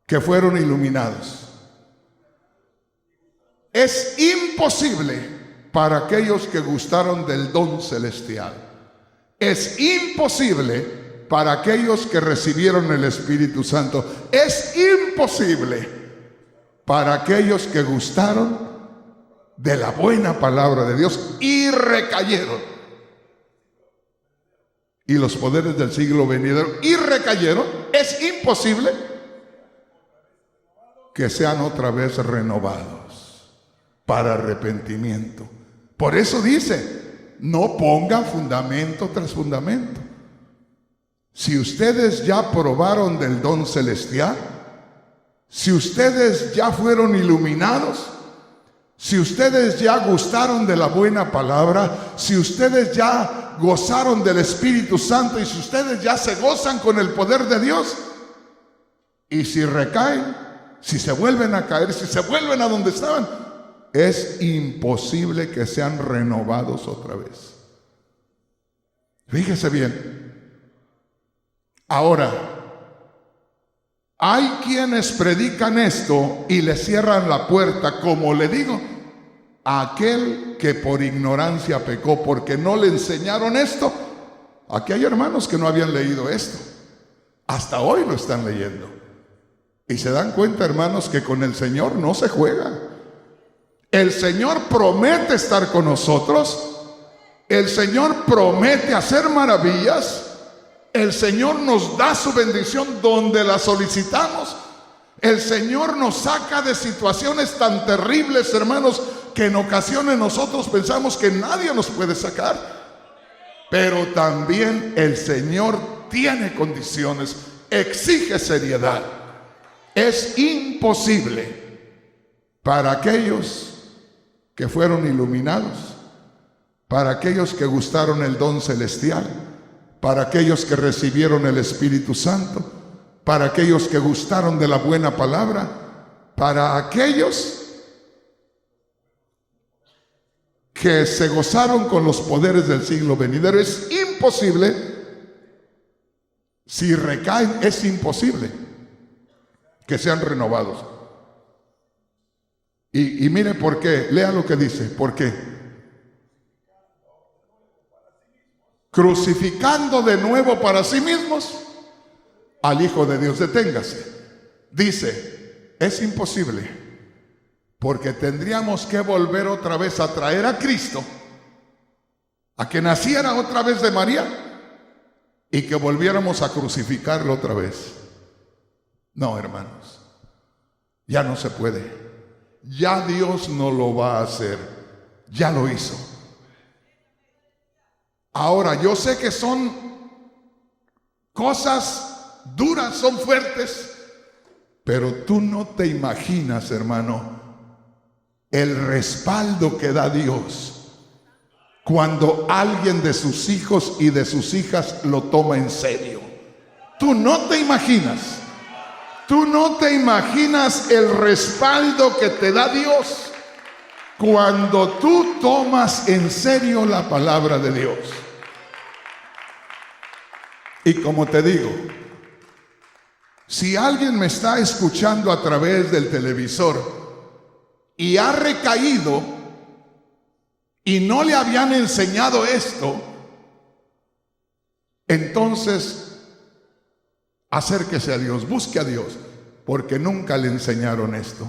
que fueron iluminados. Es imposible para aquellos que gustaron del don celestial. Es imposible para aquellos que recibieron el Espíritu Santo. Es imposible para aquellos que gustaron de la buena palabra de Dios y recayeron. y los poderes del siglo venidero y recayeron, es imposible que sean otra vez renovados para arrepentimiento. Por eso dice, no pongan fundamento tras fundamento. Si ustedes ya probaron del don celestial, si ustedes ya fueron iluminados, si ustedes ya gustaron de la buena palabra, si ustedes ya gozaron del Espíritu Santo y si ustedes ya se gozan con el poder de Dios, y si recaen, si se vuelven a caer, si se vuelven a donde estaban, es imposible que sean renovados otra vez. Fíjese bien. Ahora, hay quienes predican esto y le cierran la puerta, como le digo, a aquel que por ignorancia pecó, porque no le enseñaron esto. Aquí hay hermanos que no habían leído esto, hasta hoy lo están leyendo, y se dan cuenta, hermanos, que con el Señor no se juega. El Señor promete estar con nosotros, el Señor promete hacer maravillas, el Señor nos da su bendición donde la solicitamos. El Señor nos saca de situaciones tan terribles, hermanos, que en ocasiones nosotros pensamos que nadie nos puede sacar. Pero también el Señor tiene condiciones, exige seriedad. Es imposible para aquellos que fueron iluminados, para aquellos que gustaron el don celestial, para aquellos que recibieron el Espíritu Santo, para aquellos que gustaron de la buena palabra, para aquellos que se gozaron con los poderes del siglo venidero. Es imposible, si recaen, es imposible que sean renovados. Y mire por qué, lea lo que dice, ¿por qué? Crucificando de nuevo para sí mismos al Hijo de Dios. Deténgase. Dice, es imposible, porque tendríamos que volver otra vez a traer a Cristo, a que naciera otra vez de María y que volviéramos a crucificarlo otra vez. No, hermanos, ya no se puede. Ya Dios no lo va a hacer, ya lo hizo. Ahora, yo sé que son cosas duras, son fuertes, pero tú no te imaginas, hermano, el respaldo que da Dios cuando alguien de sus hijos y de sus hijas lo toma en serio. Tú no te imaginas. Tú no te imaginas el respaldo que te da Dios cuando tú tomas en serio la palabra de Dios. Y como te digo, si alguien me está escuchando a través del televisor y ha recaído y no le habían enseñado esto, entonces acérquese a Dios, busque a Dios, porque nunca le enseñaron esto.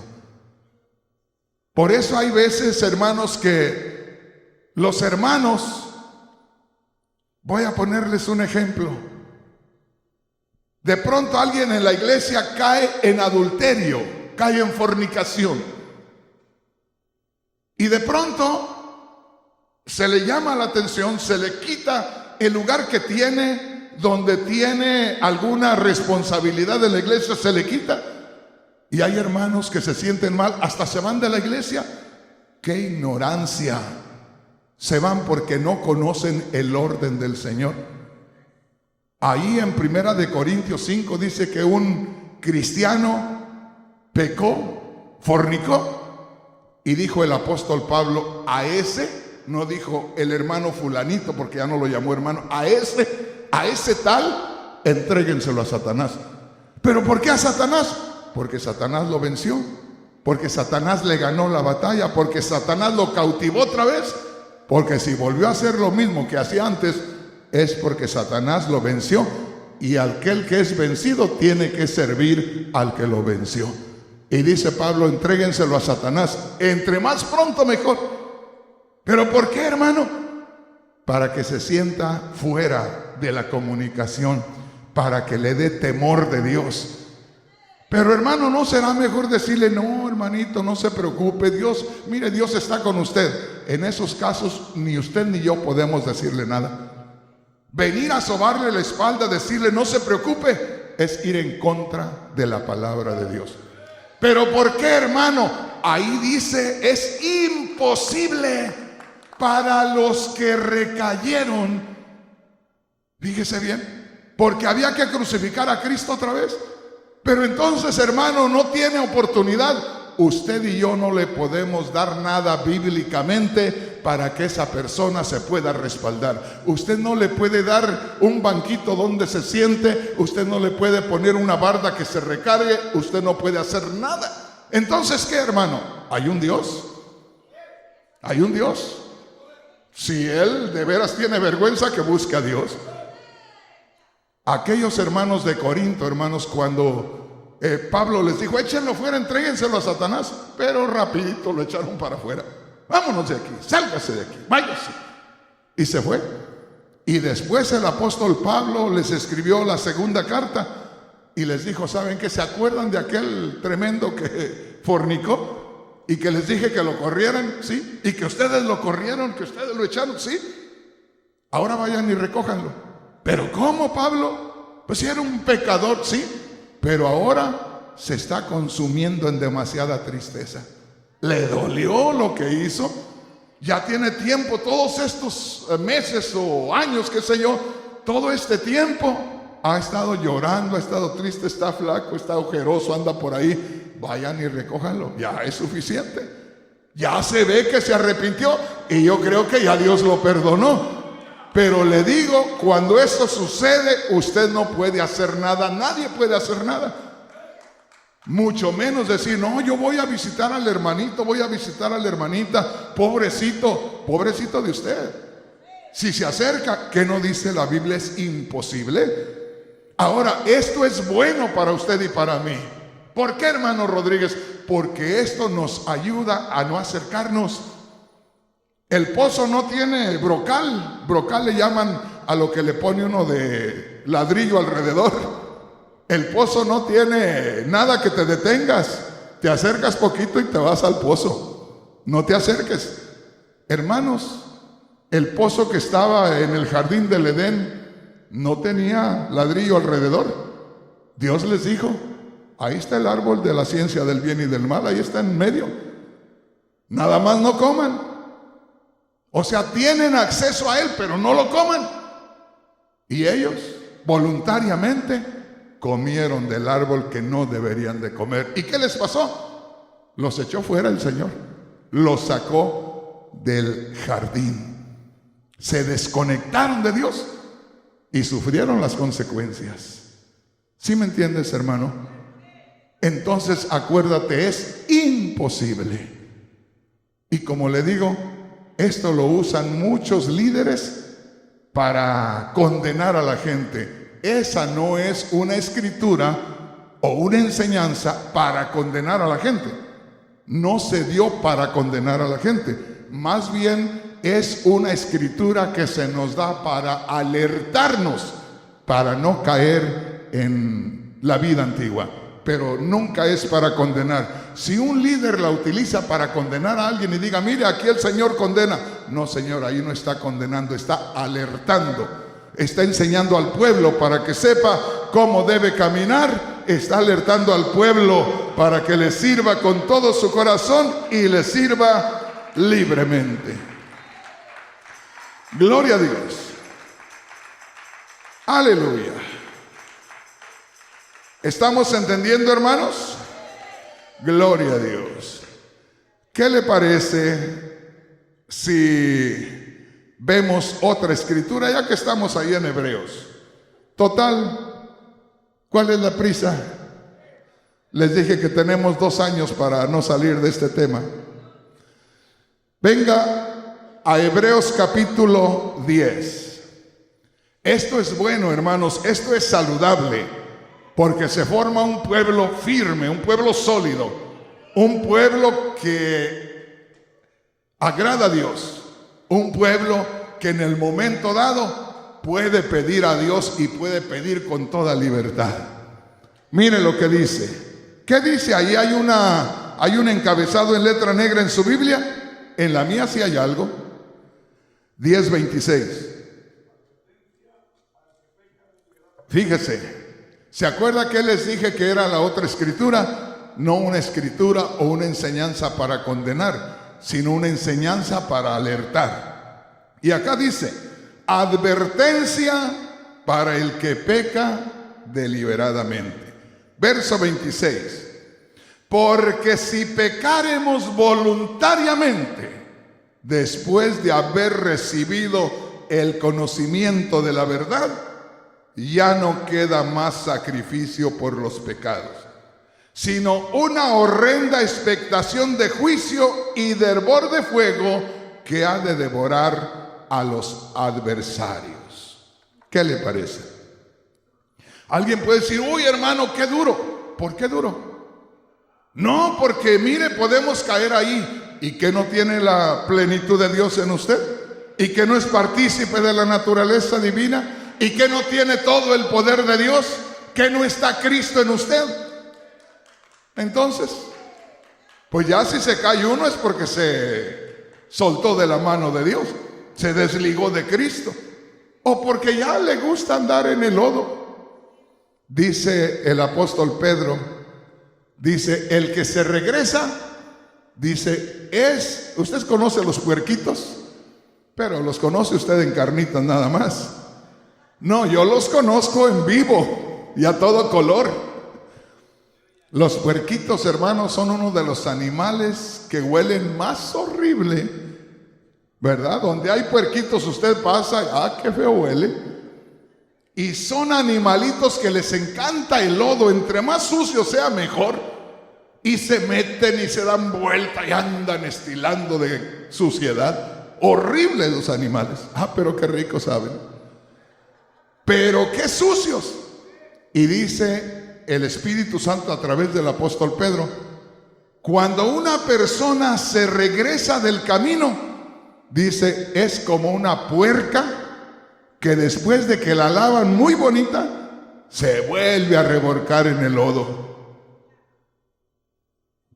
Por eso hay veces, hermanos, que los hermanos, voy a ponerles un ejemplo. De pronto alguien en la iglesia cae en adulterio, cae en fornicación. Y de pronto se le llama la atención, se le quita el lugar que tiene, donde tiene alguna responsabilidad de la iglesia, se le quita. Y hay hermanos que se sienten mal, hasta se van de la iglesia. ¡Qué ignorancia! Se van porque no conocen el orden del Señor. Ahí en 1 Corintios 5 dice que un cristiano pecó, fornicó, y dijo el apóstol Pablo, a ese, no dijo el hermano fulanito, porque ya no lo llamó hermano, a ese tal, entréguenselo a Satanás. ¿Pero por qué a Satanás? Porque Satanás lo venció, porque Satanás le ganó la batalla, porque Satanás lo cautivó otra vez, porque si volvió a hacer lo mismo que hacía antes, es porque Satanás lo venció, y aquel que es vencido tiene que servir al que lo venció. Y dice Pablo, entréguenselo a Satanás, entre más pronto mejor. ¿Pero por qué, hermano? Para que se sienta fuera de la comunicación para que le dé temor de Dios. Pero hermano, ¿no será mejor decirle, no, hermanito, no se preocupe, Dios, mire, Dios está con usted? En esos casos ni usted ni yo podemos decirle nada. Venir a sobarle la espalda, decirle no se preocupe, es ir en contra de la palabra de Dios. ¿Pero por qué, hermano? Ahí dice, es imposible para los que recayeron. Fíjese bien, porque había que crucificar a Cristo otra vez. Pero entonces, hermano, no tiene oportunidad. Usted y yo no le podemos dar nada bíblicamente para que esa persona se pueda respaldar. Usted no le puede dar un banquito donde se siente. Usted no le puede poner una barda que se recargue. Usted no puede hacer nada. Entonces, ¿qué, hermano? ¿Hay un Dios? ¿Hay un Dios? Si él de veras tiene vergüenza, que busque a Dios. Aquellos hermanos de Corinto, hermanos, cuando Pablo les dijo, échenlo fuera, entréguenselo a Satanás, pero rapidito lo echaron para afuera. Vámonos de aquí, sálgase de aquí, váyase. Y se fue. Y después el apóstol Pablo les escribió la segunda carta y les dijo, ¿saben qué? ¿Se acuerdan de aquel tremendo que fornicó? Y que les dije que lo corrieran, ¿sí? Y que ustedes lo corrieron, que ustedes lo echaron, ¿sí? Ahora vayan y recójanlo. ¿Pero cómo, Pablo? Pues si era un pecador, sí, pero ahora se está consumiendo en demasiada tristeza. Le dolió lo que hizo. Ya tiene tiempo, todos estos meses o años, qué sé yo, todo este tiempo ha estado llorando, ha estado triste, está flaco, está ojeroso, anda por ahí. Vayan y recójanlo, ya es suficiente. Ya se ve que se arrepintió y yo creo que ya Dios lo perdonó. Pero le digo, cuando eso sucede, usted no puede hacer nada, nadie puede hacer nada. Mucho menos decir, no, yo voy a visitar al hermanito, voy a visitar a la hermanita, pobrecito, pobrecito de usted. Si se acerca, ¿qué no dice la Biblia? Es imposible. Ahora, esto es bueno para usted y para mí. ¿Por qué, hermano Rodríguez? Porque esto nos ayuda a no acercarnos. El pozo no tiene brocal. Brocal le llaman a lo que le pone uno de ladrillo alrededor. El pozo no tiene nada que te detengas. Te acercas poquito y te vas al pozo. No te acerques. Hermanos, el pozo que estaba en el jardín del Edén no tenía ladrillo alrededor. Dios les dijo, ahí está el árbol de la ciencia del bien y del mal, ahí está en medio. Nada más no coman. O sea, tienen acceso a él, pero no lo coman. Y ellos voluntariamente comieron del árbol que no deberían de comer. ¿Y qué les pasó? Los echó fuera el Señor. Los sacó del jardín. Se desconectaron de Dios y sufrieron las consecuencias. ¿Sí me entiendes, hermano? Entonces, acuérdate, es imposible. Y como le digo, esto lo usan muchos líderes para condenar a la gente. Esa no es una escritura o una enseñanza para condenar a la gente. No se dio para condenar a la gente. Más bien es una escritura que se nos da para alertarnos, para no caer en la vida antigua. Pero nunca es para condenar. Si un líder la utiliza para condenar a alguien y diga, mire, aquí el Señor condena. No, Señor, ahí no está condenando, está alertando. Está enseñando al pueblo para que sepa cómo debe caminar. Está alertando al pueblo para que le sirva con todo su corazón y le sirva libremente. Gloria a Dios. Aleluya. ¿Estamos entendiendo, hermanos? Gloria a Dios. ¿Qué le parece si vemos otra escritura, ya que estamos ahí en Hebreos? Total, ¿cuál es la prisa? Les dije que tenemos 2 años para no salir de este tema. Venga a Hebreos capítulo 10. Esto es bueno, hermanos, esto es saludable. Porque se forma un pueblo firme, un pueblo sólido, un pueblo que agrada a Dios, un pueblo que en el momento dado puede pedir a Dios y puede pedir con toda libertad. Mire lo que dice. ¿Qué dice? Ahí hay un encabezado en letra negra en su Biblia. En la mía sí hay algo. 10:26. Fíjese. ¿Se acuerda que les dije que era la otra escritura? No una escritura o una enseñanza para condenar, sino una enseñanza para alertar. Y acá dice, advertencia para el que peca deliberadamente. Verso 26. Porque si pecaremos voluntariamente, después de haber recibido el conocimiento de la verdad, ya no queda más sacrificio por los pecados, sino una horrenda expectación de juicio y de hervor de fuego que ha de devorar a los adversarios. ¿Qué le parece? Alguien puede decir, uy hermano, qué duro. ¿Por qué duro? No, porque mire, podemos caer ahí. ¿Y que no tiene la plenitud de Dios en usted? ¿Y que no es partícipe de la naturaleza divina? ¿Y que no tiene todo el poder de Dios? ¿Que no está Cristo en usted? Entonces, pues ya si se cae uno es porque se soltó de la mano de Dios, se desligó de Cristo, o porque ya le gusta andar en el lodo. Dice el apóstol Pedro, dice, el que se regresa, dice, usted conoce los puerquitos, pero los conoce usted en carnitas nada más. No, yo los conozco en vivo y a todo color. Los puerquitos, hermanos, son uno de los animales que huelen más horrible, ¿verdad? Donde hay puerquitos usted pasa, qué feo huele. Y son animalitos que les encanta el lodo, entre más sucio sea mejor. Y se meten y se dan vuelta y andan estilando de suciedad. Horribles los animales. Pero qué ricos saben. Pero qué sucios. Y dice el Espíritu Santo a través del apóstol Pedro, cuando una persona se regresa del camino, dice, es como una puerca que después de que la lavan muy bonita, se vuelve a revolcar en el lodo.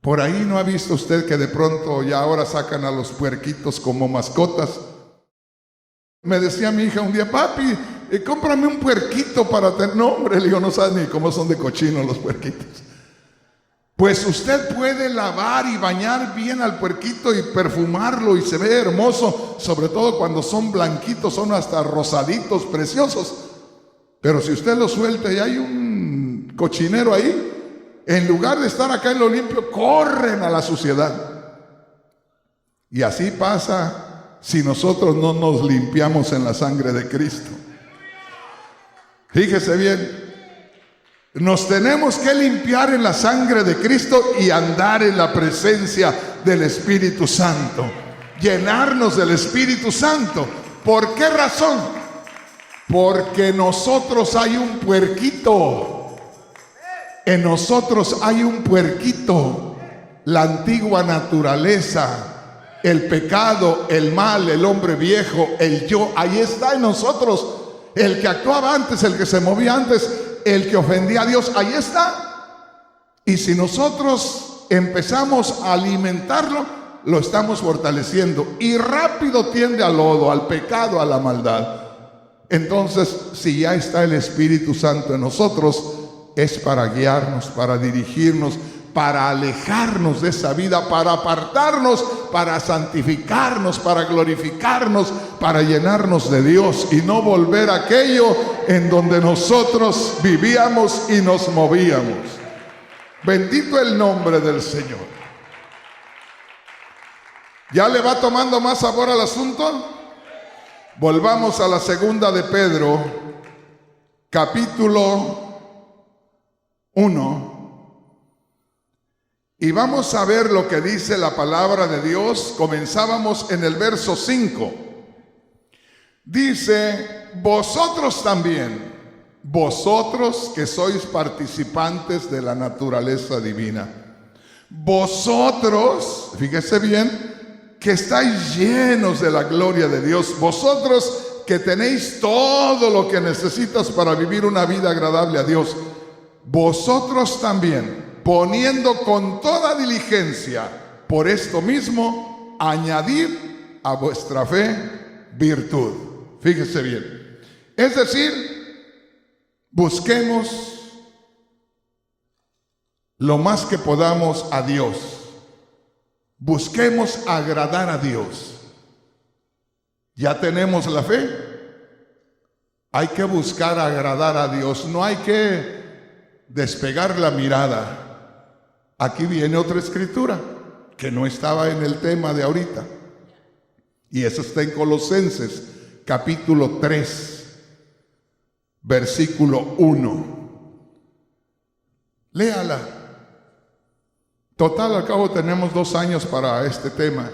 Por ahí no ha visto usted que de pronto ya ahora sacan a los puerquitos como mascotas. Me decía mi hija un día, papi, cómprame un puerquito para tener. No, hombre, le digo, no sabes ni cómo son de cochinos los puerquitos. Pues usted puede lavar y bañar bien al puerquito y perfumarlo y se ve hermoso, sobre todo cuando son blanquitos, son hasta rosaditos, preciosos. Pero si usted lo suelta y hay un cochinero ahí, en lugar de estar acá en lo limpio, corren a la suciedad. Y así pasa si nosotros no nos limpiamos en la sangre de Cristo. Fíjese bien, nos tenemos que limpiar en la sangre de Cristo y andar en la presencia del Espíritu Santo, llenarnos del Espíritu Santo. ¿Por qué razón? Porque en nosotros hay un puerquito. En nosotros hay un puerquito, la antigua naturaleza, el pecado, el mal, el hombre viejo, el yo, ahí está en nosotros. El que actuaba antes, el que se movía antes, el que ofendía a Dios, ahí está. Y si nosotros empezamos a alimentarlo, lo estamos fortaleciendo. Y rápido tiende al lodo, al pecado, a la maldad. Entonces, si ya está el Espíritu Santo en nosotros, es para guiarnos, para dirigirnos, para alejarnos de esa vida, para apartarnos, para santificarnos, para glorificarnos, para llenarnos de Dios y no volver a aquello en donde nosotros vivíamos y nos movíamos. Bendito el nombre del Señor. ¿Ya le va tomando más sabor al asunto? Volvamos a la segunda de Pedro, capítulo 1. Y vamos a ver lo que dice la palabra de Dios. Comenzábamos en el verso 5. Dice, vosotros también, vosotros que sois participantes de la naturaleza divina, vosotros, fíjese bien, que estáis llenos de la gloria de Dios, vosotros que tenéis todo lo que necesitas para vivir una vida agradable a Dios, vosotros también, poniendo con toda diligencia por esto mismo, añadid a vuestra fe virtud. Fíjese bien. Es decir, busquemos lo más que podamos a Dios. Busquemos agradar a Dios. ¿Ya tenemos la fe? Hay que buscar agradar a Dios. No hay que despegar la mirada. Aquí viene otra escritura que no estaba en el tema de ahorita. Y eso está en Colosenses, capítulo 3, versículo 1. Léala. Total, al cabo tenemos 2 años para este tema.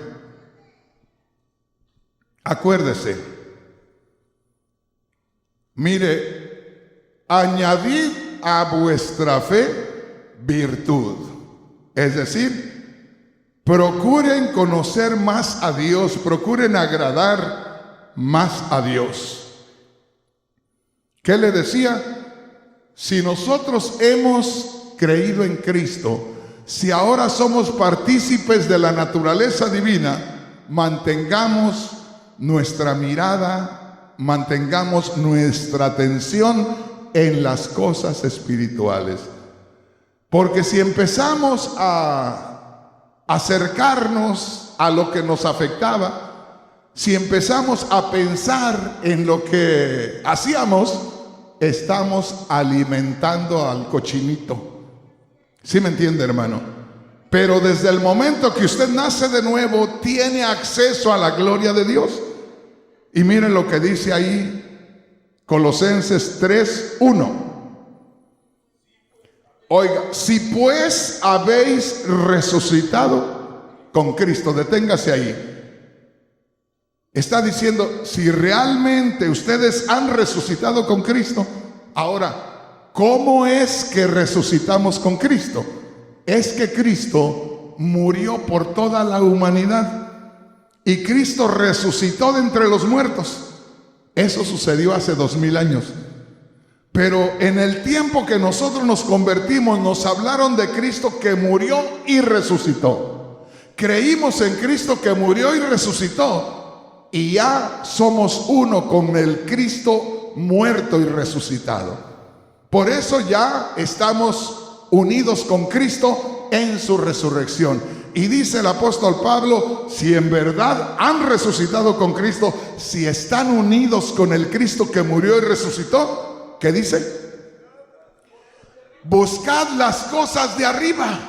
Acuérdese. Mire, añadid a vuestra fe virtud. Es decir, procuren conocer más a Dios, procuren agradar más a Dios. ¿Qué le decía? Si nosotros hemos creído en Cristo, si ahora somos partícipes de la naturaleza divina, mantengamos nuestra mirada, mantengamos nuestra atención en las cosas espirituales. Porque si empezamos a acercarnos a lo que nos afectaba, si empezamos a pensar en lo que hacíamos, estamos alimentando al cochinito. ¿Sí me entiende, hermano? Pero desde el momento que usted nace de nuevo, tiene acceso a la gloria de Dios. Y miren lo que dice ahí, Colosenses 3:1. Oiga, si pues habéis resucitado con Cristo, deténgase ahí. Está diciendo, si realmente ustedes han resucitado con Cristo, ahora, ¿cómo es que resucitamos con Cristo? Es que Cristo murió por toda la humanidad y Cristo resucitó de entre los muertos. Eso sucedió hace 2000 años. Pero en el tiempo que nosotros nos convertimos, nos hablaron de Cristo que murió y resucitó. Creímos en Cristo que murió y resucitó. Y ya somos uno con el Cristo muerto y resucitado. Por eso ya estamos unidos con Cristo en su resurrección. Y dice el apóstol Pablo, si en verdad han resucitado con Cristo, si están unidos con el Cristo que murió y resucitó, ¿qué dice? Buscad las cosas de arriba.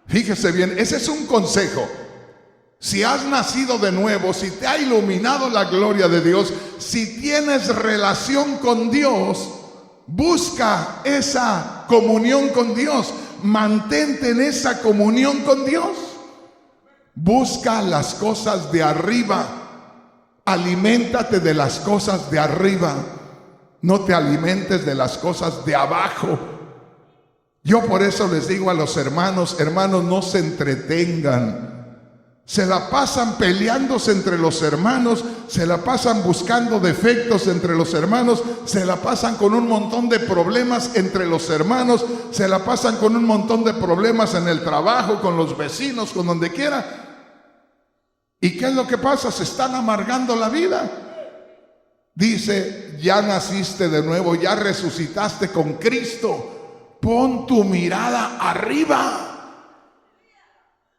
Fíjese bien, ese es un consejo. Si has nacido de nuevo, si te ha iluminado la gloria de Dios, si tienes relación con Dios, busca esa comunión con Dios. Mantente en esa comunión con Dios. Busca las cosas de arriba. Aliméntate de las cosas de arriba. No te alimentes de las cosas de abajo. Yo por eso les digo a los hermanos, no se entretengan. Se la pasan peleándose entre los hermanos, se la pasan buscando defectos entre los hermanos, se la pasan con un montón de problemas entre los hermanos, se la pasan con un montón de problemas en el trabajo, con los vecinos, con donde quiera. ¿Y qué es lo que pasa? Se están amargando la vida. Dice, ya naciste de nuevo, ya resucitaste con Cristo. Pon tu mirada arriba.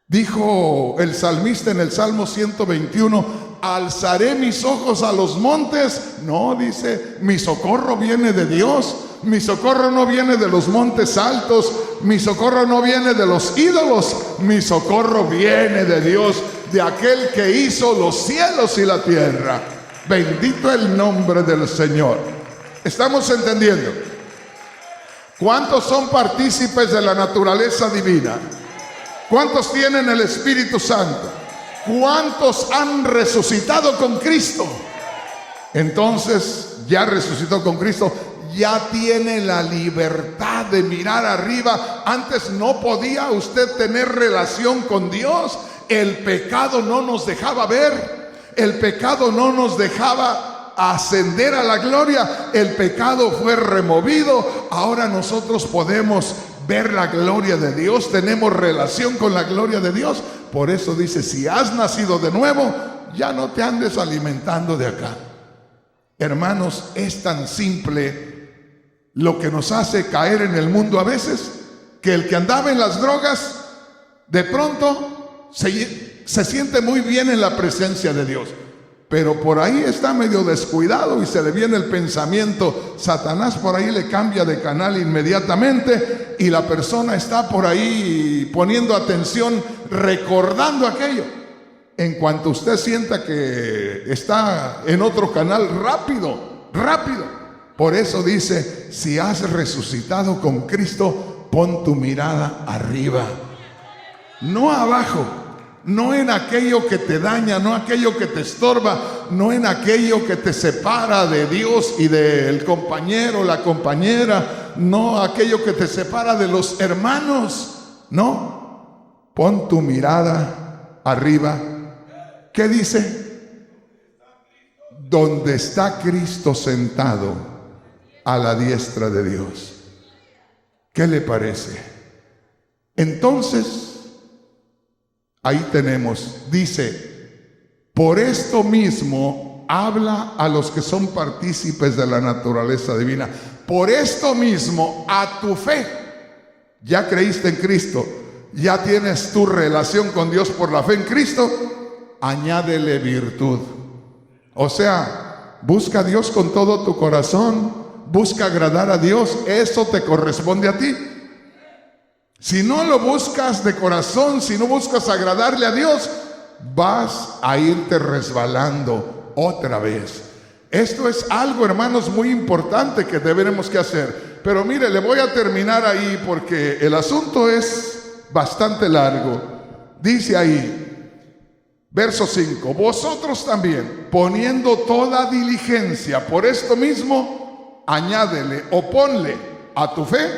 Dijo el salmista en el Salmo 121, alzaré mis ojos a los montes. No, dice, mi socorro viene de Dios. Mi socorro no viene de los montes altos. Mi socorro no viene de los ídolos. Mi socorro viene de Dios, de aquel que hizo los cielos y la tierra. Bendito el nombre del Señor. ¿Estamos entendiendo? ¿Cuántos son partícipes de la naturaleza divina? ¿Cuántos tienen el Espíritu Santo? ¿Cuántos han resucitado con Cristo? Entonces, ya resucitó con Cristo, ya tiene la libertad de mirar arriba. Antes no podía usted tener relación con Dios. El pecado no nos dejaba ver. El pecado no nos dejaba a ascender a la gloria. El pecado fue removido. Ahora nosotros podemos ver la gloria de Dios, tenemos relación con la gloria de Dios. Por eso dice, si has nacido de nuevo, ya no te andes alimentando de acá. Hermanos, es tan simple lo que nos hace caer en el mundo a veces, que el que andaba en las drogas, de pronto se siente muy bien en la presencia de Dios, pero por ahí está medio descuidado y se le viene el pensamiento. Satanás por ahí le cambia de canal inmediatamente y la persona está por ahí poniendo atención, recordando aquello. En cuanto usted sienta que está en otro canal, rápido. Por eso dice, si has resucitado con Cristo, pon tu mirada arriba, no abajo. No en aquello que te daña, no aquello que te estorba, no en aquello que te separa de Dios y del compañero, la compañera, no aquello que te separa de los hermanos. No, pon tu mirada arriba. ¿Qué dice? Donde está Cristo sentado a la diestra de Dios. ¿Qué le parece? Entonces, ahí tenemos, dice, por esto mismo habla a los que son partícipes de la naturaleza divina. Por esto mismo, a tu fe, ya creíste en Cristo, ya tienes tu relación con Dios por la fe en Cristo, añádele virtud. O sea, busca a Dios con todo tu corazón, busca agradar a Dios, eso te corresponde a ti. Si no lo buscas de corazón, si no buscas agradarle a Dios, vas a irte resbalando otra vez. Esto es algo, hermanos, muy importante que deberemos que hacer. Pero mire, le voy a terminar ahí porque el asunto es bastante largo. Dice ahí, verso 5, vosotros también, poniendo toda diligencia, por esto mismo, añádele o ponle a tu fe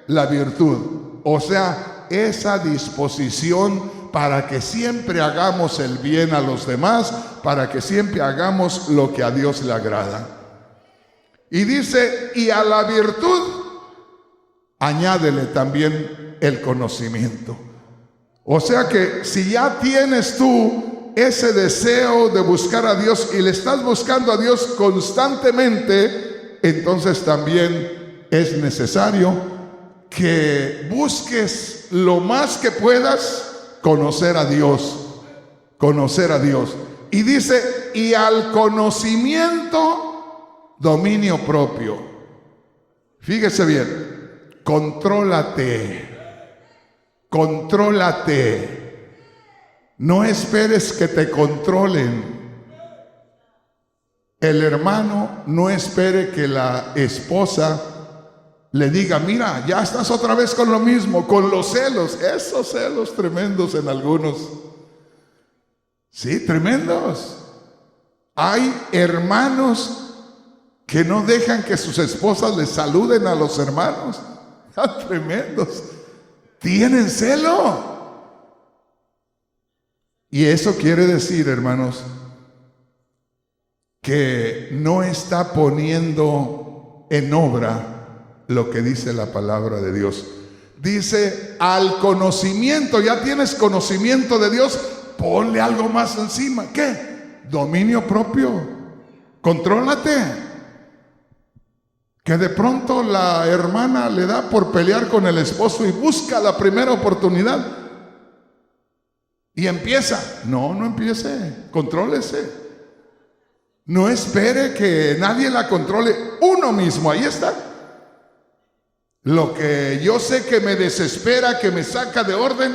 la virtud. O sea, esa disposición para que siempre hagamos el bien a los demás, para que siempre hagamos lo que a Dios le agrada. Y dice, y a la virtud, añádele también el conocimiento. O sea que si ya tienes tú ese deseo de buscar a Dios y le estás buscando a Dios constantemente, entonces también es necesario que busques lo más que puedas conocer a Dios, Y dice, y al conocimiento, dominio propio. Fíjese bien, contrólate. No esperes que te controlen. El hermano no espere que la esposa le diga, mira, ya estás otra vez con lo mismo, con los celos, esos celos tremendos en algunos. Sí, tremendos. Hay hermanos que no dejan que sus esposas les saluden a los hermanos. Tremendos. Tienen celo. Y eso quiere decir, hermanos, que no está poniendo en obra lo que dice la palabra de Dios. Dice, al conocimiento, ya tienes conocimiento de Dios, ponle algo más encima. ¿Qué? Dominio propio. Contrólate. Que de pronto la hermana le da por pelear con el esposo y busca la primera oportunidad y empieza. No empiece, contrólese. No espere que nadie la controle, uno mismo, ahí está. Lo que yo sé que me desespera, que me saca de orden,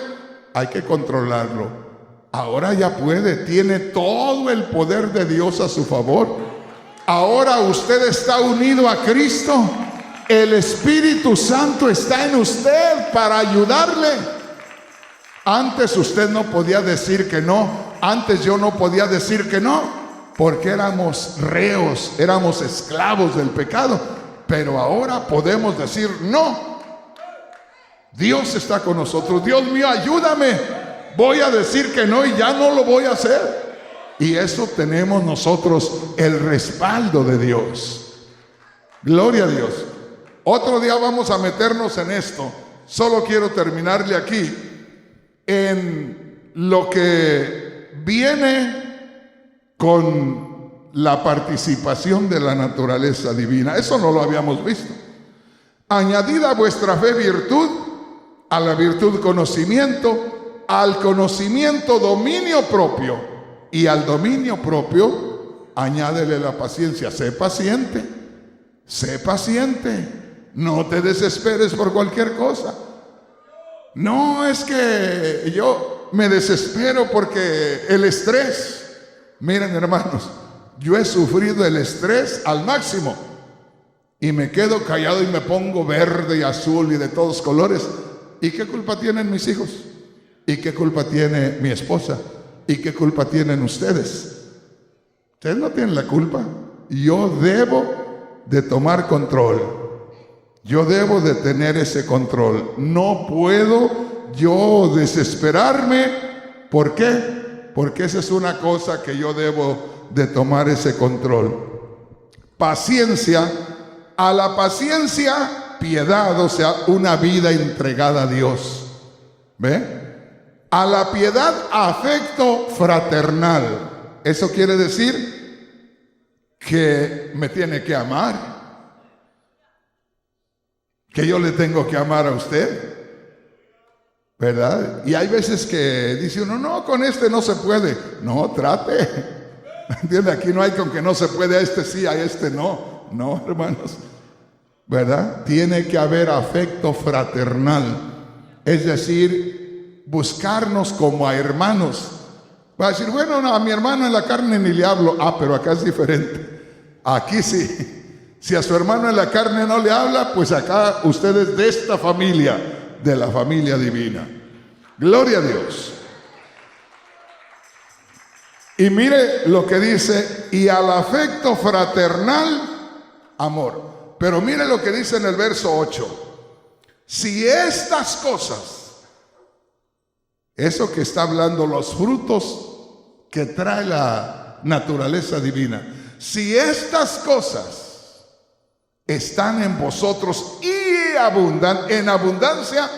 hay que controlarlo. Ahora ya puede, tiene todo el poder de Dios a su favor. Ahora usted está unido a Cristo. El Espíritu Santo está en usted para ayudarle. Antes usted no podía decir que no. Antes yo no podía decir que no, porque éramos reos, éramos esclavos del pecado. Pero ahora podemos decir no. Dios está con nosotros. Dios mío, ayúdame. Voy a decir que no y ya no lo voy a hacer. Y eso tenemos nosotros el respaldo de Dios. Gloria a Dios. Otro día vamos a meternos en esto. Solo quiero terminarle aquí en lo que viene con la participación de la naturaleza divina. Eso no lo habíamos visto. Añadida a vuestra fe virtud, a la virtud conocimiento, al conocimiento dominio propio, y al dominio propio añádele la paciencia. Sé paciente, sé paciente. No te desesperes por cualquier cosa. No es que yo me desespero porque el estrés. Miren, hermanos, yo he sufrido el estrés al máximo y me quedo callado y me pongo verde y azul y de todos colores. ¿Y qué culpa tienen mis hijos? ¿Y qué culpa tiene mi esposa? ¿Y qué culpa tienen ustedes? Ustedes no tienen la culpa. Yo debo de tomar control. Yo debo de tener ese control. No puedo yo desesperarme. ¿Por qué? Porque esa es una cosa que yo debo de tomar ese control. Paciencia. A la paciencia, piedad, o sea, una vida entregada a Dios. ¿Ve? A la piedad, afecto fraternal. Eso quiere decir que me tiene que amar. Que yo le tengo que amar a usted, ¿verdad? Y hay veces que dice uno, no, con este no se puede. No, trate. ¿Entiende? Aquí no hay con que no se puede, a este sí, a este no. No, hermanos, ¿verdad? Tiene que haber afecto fraternal. Es decir, buscarnos como a hermanos. Va a decir, bueno, no, a mi hermano en la carne ni le hablo. Ah, pero acá es diferente. Aquí sí. Si a su hermano en la carne no le habla, pues acá usted es de esta familia, de la familia divina. Gloria a Dios. Y mire lo que dice, y al afecto fraternal, amor. Pero mire lo que dice en el verso 8. Si estas cosas, eso que está hablando, los frutos que trae la naturaleza divina, si estas cosas están en vosotros y abundan en abundancia,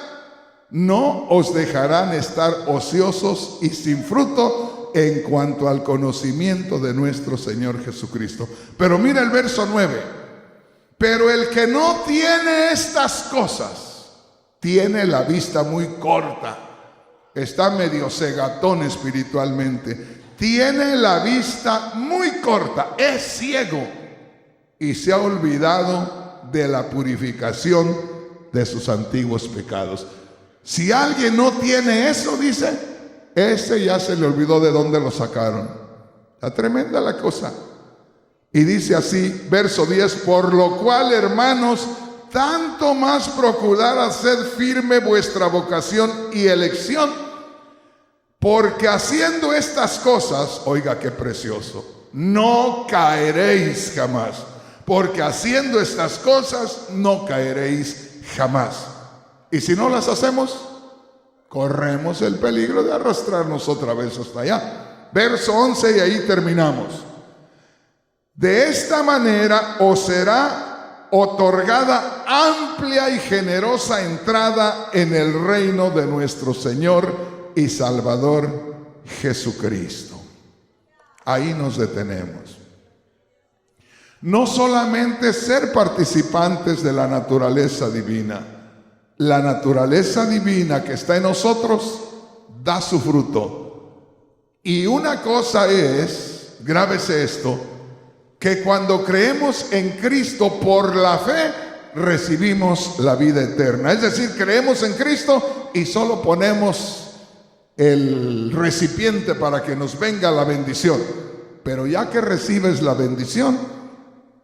no os dejarán estar ociosos y sin fruto en cuanto al conocimiento de nuestro Señor Jesucristo. Pero mira el verso 9. Pero el que no tiene estas cosas tiene la vista muy corta, está medio cegatón espiritualmente, tiene la vista muy corta, es ciego y se ha olvidado de la purificación de sus antiguos pecados. Si alguien no tiene eso, dice, ese ya se le olvidó de dónde lo sacaron. Está tremenda la cosa. Y dice así, verso 10, por lo cual, hermanos, tanto más procurad hacer firme vuestra vocación y elección, porque haciendo estas cosas, oiga qué precioso, no caeréis jamás. Porque haciendo estas cosas no caeréis jamás. Y si no las hacemos, corremos el peligro de arrastrarnos otra vez hasta allá. Verso 11 y ahí terminamos. De esta manera os será otorgada amplia y generosa entrada en el reino de nuestro Señor y Salvador Jesucristo. Ahí nos detenemos. No solamente ser participantes de la naturaleza divina. La naturaleza divina que está en nosotros da su fruto. Y una cosa es, grábese esto, que cuando creemos en Cristo por la fe, recibimos la vida eterna. Es decir, creemos en Cristo y solo ponemos el recipiente para que nos venga la bendición. Pero ya que recibes la bendición,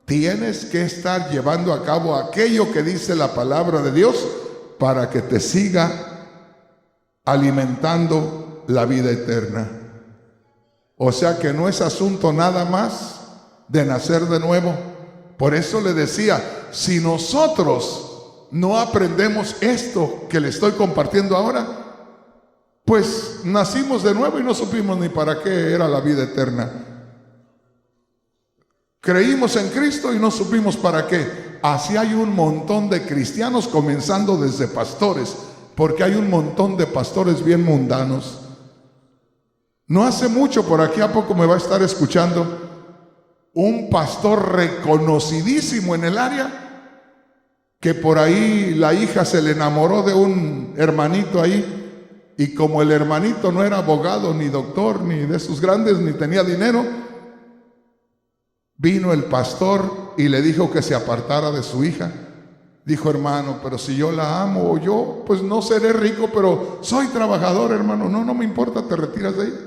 tienes que estar llevando a cabo aquello que dice la palabra de Dios para que te siga alimentando la vida eterna. O sea que no es asunto nada más de nacer de nuevo. Por eso le decía, si nosotros no aprendemos esto que le estoy compartiendo ahora, pues nacimos de nuevo y no supimos ni para qué era la vida eterna. Creímos en Cristo y no supimos para qué. Así hay un montón de cristianos, comenzando desde pastores, porque hay un montón de pastores bien mundanos. No hace mucho, por aquí a poco me va a estar escuchando un pastor reconocidísimo en el área, que por ahí la hija se le enamoró de un hermanito ahí, y como el hermanito no era abogado, ni doctor, ni de esos grandes, ni tenía dinero, vino el pastor y le dijo que se apartara de su hija. Dijo: hermano, pero si yo la amo, yo pues no seré rico, pero soy trabajador, hermano. No me importa, te retiras de ella.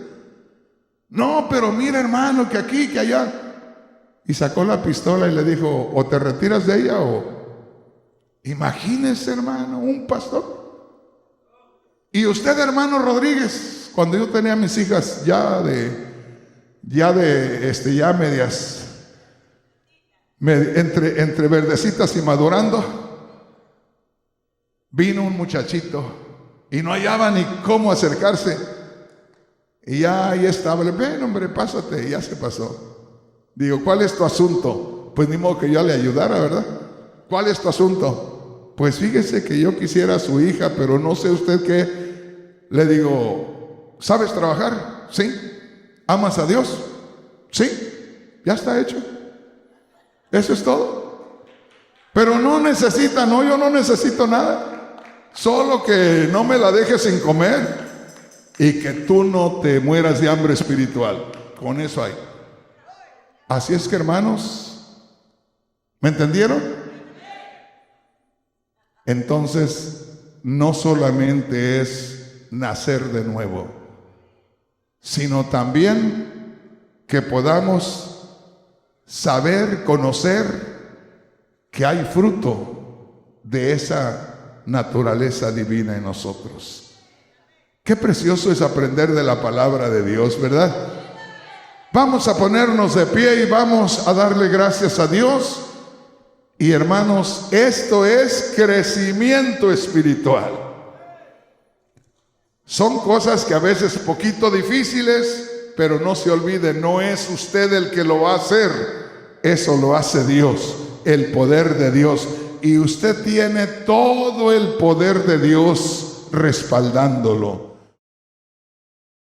No, pero mira, hermano, que aquí, que allá. Y sacó la pistola y le dijo: o te retiras de ella o... Imagínese, hermano, un pastor. Y usted, hermano Rodríguez, cuando yo tenía a mis hijas ya medias, entre verdecitas y madurando, vino un muchachito y no hallaba ni cómo acercarse. Y ya ahí estaba. Le dije: ven, hombre, pásate. Y ya se pasó. Digo: ¿cuál es tu asunto? Pues ni modo que yo le ayudara, ¿verdad? ¿Cuál es tu asunto? Pues fíjese que yo quisiera a su hija, pero no sé usted qué. Le digo: ¿sabes trabajar? Sí. ¿Amas a Dios? Sí. Ya está hecho. Eso es todo. Pero no necesita, no, yo no necesito nada. Solo que no me la dejes sin comer y que tú no te mueras de hambre espiritual. Con eso hay. Así es que, hermanos, ¿me entendieron? Entonces, no solamente es nacer de nuevo, sino también que podamos saber, conocer que hay fruto de esa naturaleza divina en nosotros. Qué precioso es aprender de la palabra de Dios, ¿verdad? Vamos a ponernos de pie y vamos a darle gracias a Dios. Y hermanos, esto es crecimiento espiritual. Son cosas que a veces poquito difíciles, pero no se olvide, no es usted el que lo va a hacer. Eso lo hace Dios, el poder de Dios. Y usted tiene todo el poder de Dios respaldándolo.